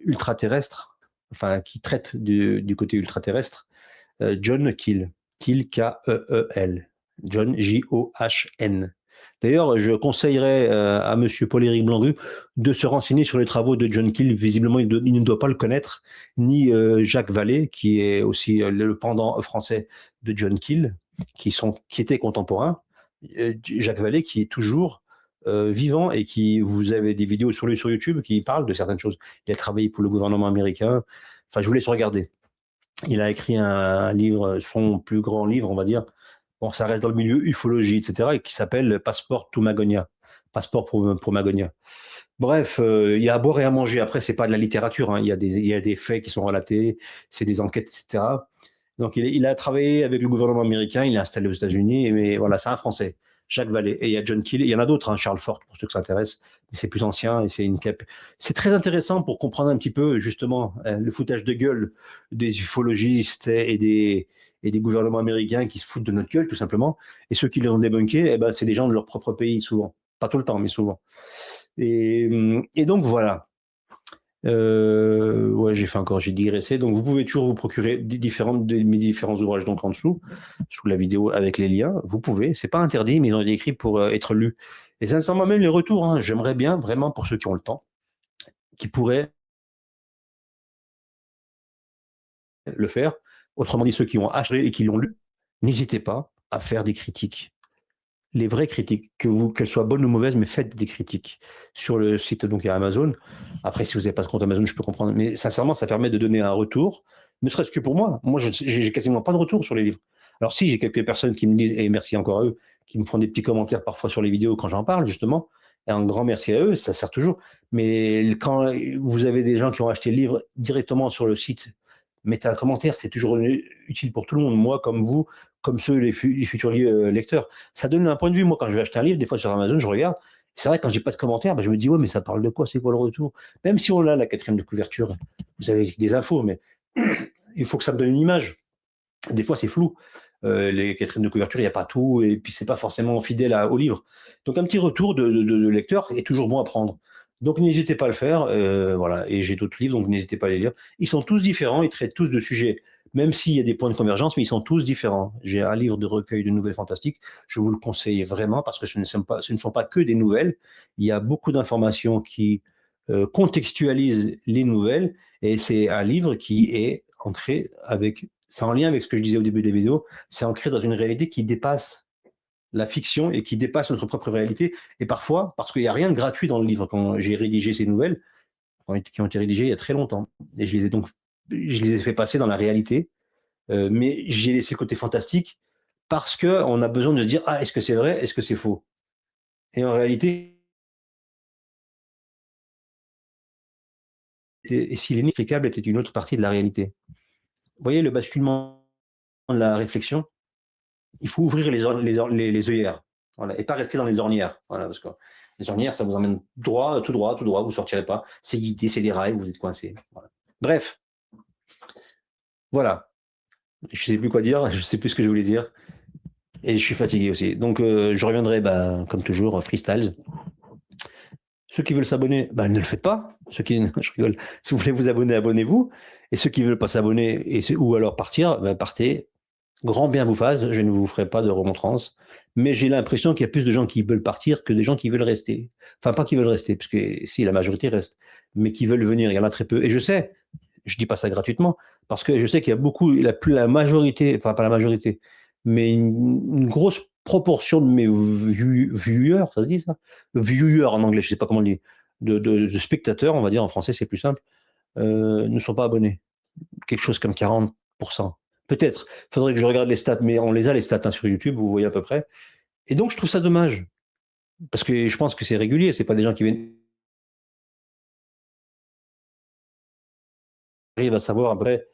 ultraterrestre, enfin qui traite du côté ultraterrestre, John Keel, Keel K-E-E-L, John John. D'ailleurs, je conseillerais à monsieur Paul-Éric Blanru de se renseigner sur les travaux de John Keel. Visiblement, il ne doit pas le connaître, ni Jacques Vallée, qui est aussi le pendant français de John Keel, qui étaient contemporains. Jacques Vallée, qui est toujours vivant et qui, vous avez des vidéos sur lui sur YouTube qui parlent de certaines choses. Il a travaillé pour le gouvernement américain. Enfin, je vous laisse regarder. Il a écrit un livre, son plus grand livre, on va dire. Bon, ça reste dans le milieu ufologie, etc., et qui s'appelle Passeport to Magonia. Passeport pour Magonia. Bref, il y a à boire et à manger. Après, c'est pas de la littérature, hein. Il y a des faits qui sont relatés, c'est des enquêtes, etc. Donc, il a travaillé avec le gouvernement américain, il est installé aux États-Unis, mais voilà, c'est un Français, Jacques Vallée. Et il y a John Keel, il y en a d'autres, hein, Charles Fort, pour ceux que ça intéresse, mais c'est plus ancien et c'est une cap. C'est très intéressant pour comprendre un petit peu, justement, le foutage de gueule des ufologistes et des gouvernements américains qui se foutent de notre gueule, tout simplement. Et ceux qui les ont débunkés, eh ben, c'est des gens de leur propre pays, souvent. Pas tout le temps, mais souvent. Et donc, voilà. Ouais, j'ai digressé. Donc, vous pouvez toujours vous procurer mes différents ouvrages donc en dessous, sous la vidéo avec les liens. Vous pouvez, c'est pas interdit, mais ils ont été écrits pour être lus. Et sincèrement, même les retours, hein, j'aimerais bien, vraiment, pour ceux qui ont le temps, qui pourraient le faire. Autrement dit, ceux qui ont acheté et qui l'ont lu, n'hésitez pas à faire des critiques. Les vraies critiques, qu'elles soient bonnes ou mauvaises, mais faites des critiques sur le site, donc il y a Amazon. Après, si vous n'avez pas de compte Amazon, je peux comprendre. Mais sincèrement, ça permet de donner un retour, ne serait-ce que pour moi. Moi, j'ai quasiment pas de retour sur les livres. Alors si, j'ai quelques personnes qui me disent, et merci encore à eux, qui me font des petits commentaires parfois sur les vidéos quand j'en parle, justement. Et un grand merci à eux, ça sert toujours. Mais quand vous avez des gens qui ont acheté le livre directement sur le site, mettez un commentaire, c'est toujours utile pour tout le monde, moi comme vous, comme ceux, les futurs lecteurs. Ça donne un point de vue. Moi, quand je vais acheter un livre, des fois sur Amazon, je regarde. C'est vrai, quand j'ai pas de commentaires, je me dis, ouais, mais ça parle de quoi? C'est quoi le retour? Même si on a la 4e de couverture, vous avez des infos, mais il faut que ça me donne une image. Des fois, c'est flou. Les 4e de couverture, il n'y a pas tout, et puis c'est pas forcément fidèle au livre. Donc, un petit retour de lecteur est toujours bon à prendre. Donc, n'hésitez pas à le faire. Voilà. Et j'ai d'autres livres, donc n'hésitez pas à les lire. Ils sont tous différents, ils traitent tous de sujets, même s'il y a des points de convergence, mais ils sont tous différents. J'ai un livre de recueil de nouvelles fantastiques. Je vous le conseille vraiment parce que ce ne sont pas que des nouvelles. Il y a beaucoup d'informations qui contextualisent les nouvelles, et c'est un livre qui est ancré avec. C'est en lien avec ce que je disais au début des vidéos. C'est ancré dans une réalité qui dépasse la fiction et qui dépasse notre propre réalité. Et parfois, parce qu'il n'y a rien de gratuit dans le livre, quand j'ai rédigé ces nouvelles, qui ont été rédigées il y a très longtemps, et je les ai fait passer dans la réalité, mais j'ai laissé le côté fantastique parce qu'on a besoin de se dire, ah, est-ce que c'est vrai, est-ce que c'est faux? Et en réalité, et si l'inexplicable était une autre partie de la réalité. Vous voyez le basculement de la réflexion? Il faut ouvrir les œillères, voilà, et pas rester dans les ornières, voilà, parce que les ornières, ça vous emmène droit, tout droit, tout droit, vous ne sortirez pas. C'est guidé, c'est des rails, vous êtes coincé. Voilà. Bref, voilà. Je ne sais plus quoi dire, je ne sais plus ce que je voulais dire. Et je suis fatigué aussi. Donc, je reviendrai, comme toujours, freestyles. Ceux qui veulent s'abonner, ne le faites pas. Ceux qui, je rigole. Si vous voulez vous abonner, abonnez-vous. Et ceux qui ne veulent pas s'abonner, ou alors partir, partez. Grand bien vous fasse, je ne vous ferai pas de remontrance. Mais j'ai l'impression qu'il y a plus de gens qui veulent partir que des gens qui veulent rester. Enfin, pas qui veulent rester, parce que si, la majorité reste. Mais qui veulent venir, il y en a très peu. Et je sais, je ne dis pas ça gratuitement, parce que je sais qu'il y a beaucoup, la majorité, enfin pas la majorité, mais une grosse proportion de mes viewers, ça se dit ça? Viewers en anglais, je ne sais pas comment on dit, de spectateurs, on va dire en français, c'est plus simple, ne sont pas abonnés. Quelque chose comme 40%. Peut-être, il faudrait que je regarde les stats, mais on les a les stats, hein, sur YouTube, vous voyez à peu près. Et donc je trouve ça dommage, parce que je pense que c'est régulier, c'est pas des gens qui viennent arrivent à savoir après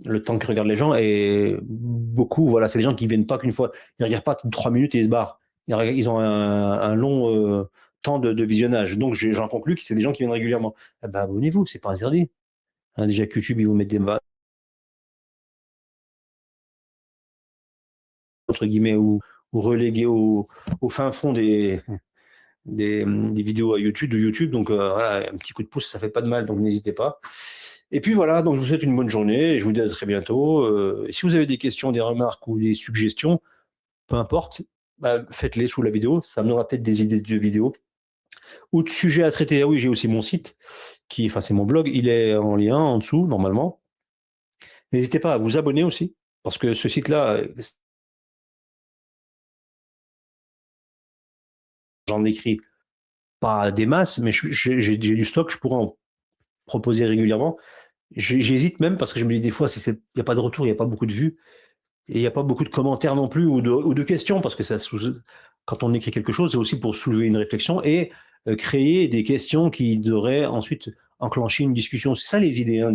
le temps que regardent les gens, et beaucoup, voilà, c'est des gens qui viennent pas qu'une fois, ils regardent pas 3 minutes et ils se barrent. Ils ont un long temps de visionnage. Donc j'en conclus que c'est des gens qui viennent régulièrement. Eh ben, abonnez-vous, c'est pas interdit. Hein, déjà que YouTube, ils vous mettent des entre guillemets, ou relégués au fin fond des vidéos à YouTube, de YouTube. Donc voilà, un petit coup de pouce, ça fait pas de mal, donc n'hésitez pas. Et puis voilà, donc je vous souhaite une bonne journée et je vous dis à très bientôt. Si vous avez des questions, des remarques ou des suggestions, peu importe, bah, faites-les sous la vidéo, ça me donnera peut-être des idées de vidéos ou de sujets à traiter. Ah oui, j'ai aussi mon site enfin c'est mon blog, il est en lien en dessous normalement. N'hésitez pas à vous abonner aussi, parce que ce site-là, j'en écris pas des masses, mais j'ai du stock, je pourrais en proposer régulièrement. J'hésite même parce que je me dis des fois, il n'y a pas de retour, il n'y a pas beaucoup de vues, et il n'y a pas beaucoup de commentaires non plus ou de questions, parce que quand on écrit quelque chose, c'est aussi pour soulever une réflexion et créer des questions qui devraient ensuite enclencher une discussion. C'est ça les idées, hein,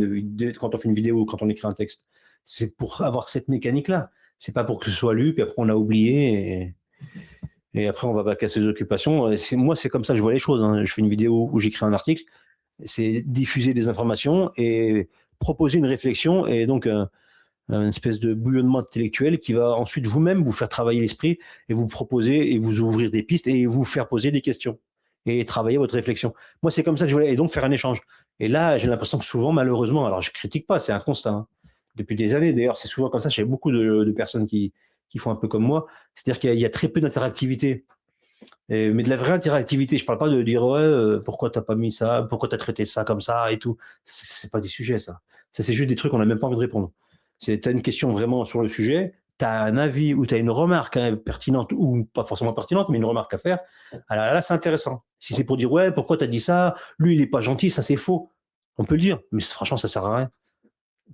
quand on fait une vidéo ou quand on écrit un texte. C'est pour avoir cette mécanique-là. C'est pas pour que ce soit lu, puis après on l'a oublié, et après on va back à ses occupations. Moi, c'est comme ça que je vois les choses, hein. Je fais une vidéo où j'écris un article, c'est diffuser des informations et proposer une réflexion, et donc une espèce de bouillonnement intellectuel qui va ensuite vous-même vous faire travailler l'esprit et vous proposer et vous ouvrir des pistes et vous faire poser des questions et travailler votre réflexion. Moi, c'est comme ça que je voulais, et donc faire un échange. Et là, j'ai l'impression que souvent, malheureusement, alors je critique pas, c'est un constat, hein. Depuis des années, d'ailleurs, c'est souvent comme ça chez beaucoup de personnes qui font un peu comme moi. C'est-à-dire qu'il y a très peu d'interactivité. Mais de la vraie interactivité, je parle pas de dire ouais, pourquoi t'as pas mis ça, pourquoi t'as traité ça comme ça et tout. C'est pas des sujets, ça. Ça, c'est juste des trucs qu'on n'a même pas envie de répondre. T'as une question vraiment sur le sujet, t'as un avis ou t'as une remarque, hein, pertinente ou pas forcément pertinente, mais une remarque à faire. Alors là, c'est intéressant. Si c'est pour dire ouais, pourquoi t'as dit ça, lui il est pas gentil, ça c'est faux. On peut le dire, mais franchement, ça sert à rien.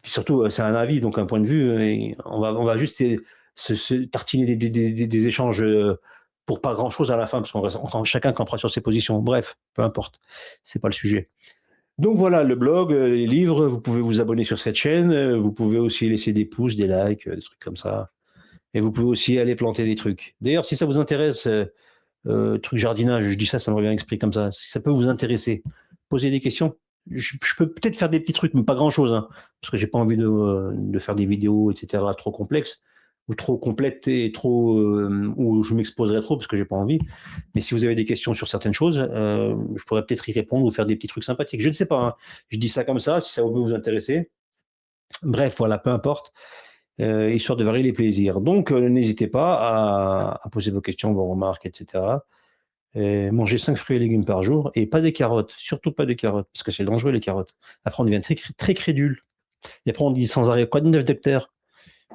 Puis surtout, c'est un avis, donc un point de vue, et on va juste se tartiner des échanges pour pas grand-chose à la fin, parce chacun campera sur ses positions. Bref, peu importe, c'est pas le sujet. Donc voilà, le blog, les livres, vous pouvez vous abonner sur cette chaîne, vous pouvez aussi laisser des pouces, des likes, des trucs comme ça. Et vous pouvez aussi aller planter des trucs. D'ailleurs, si ça vous intéresse, truc jardinage, je dis ça me revient à l'esprit comme ça. Si ça peut vous intéresser, posez des questions. Je peux peut-être faire des petits trucs, mais pas grand-chose, hein, parce que j'ai pas envie de faire des vidéos, etc., trop complexes ou trop complètes et trop où je m'exposerai trop parce que j'ai pas envie. Mais si vous avez des questions sur certaines choses, je pourrais peut-être y répondre ou faire des petits trucs sympathiques. Je ne sais pas, hein. Je dis ça comme ça, si ça peut vous intéresser. Bref, voilà, peu importe, histoire de varier les plaisirs. Donc, n'hésitez pas à poser vos questions, vos remarques, etc. Manger 5 fruits et légumes par jour et pas des carottes, surtout pas des carottes, parce que c'est dangereux les carottes. Après, on devient très, très crédule. Et après, on dit sans arrêt, quoi de neuf, docteur?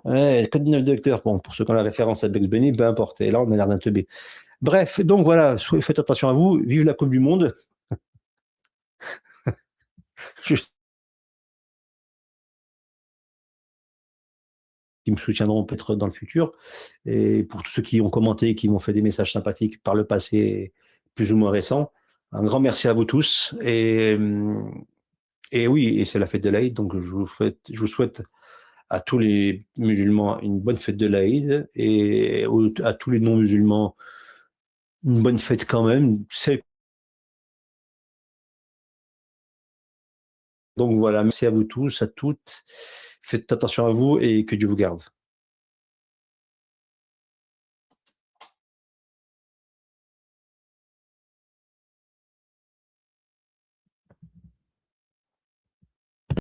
Ouais, code 9 docteur. Bon, pour ceux qui ont la référence à Bugs Bunny, peu importe. Et là, on a l'air d'un teubé. Bref, donc voilà, faites attention à vous. Vive la Coupe du Monde. Qui me soutiendront peut-être dans le futur. Et pour tous ceux qui ont commenté, qui m'ont fait des messages sympathiques par le passé, plus ou moins récent, un grand merci à vous tous. Et oui, et c'est la fête de l'Aïd, donc je vous souhaite à tous les musulmans une bonne fête de l'Aïd et à tous les non-musulmans une bonne fête quand même. Donc voilà, merci à vous tous, à toutes. Faites attention à vous et que Dieu vous garde.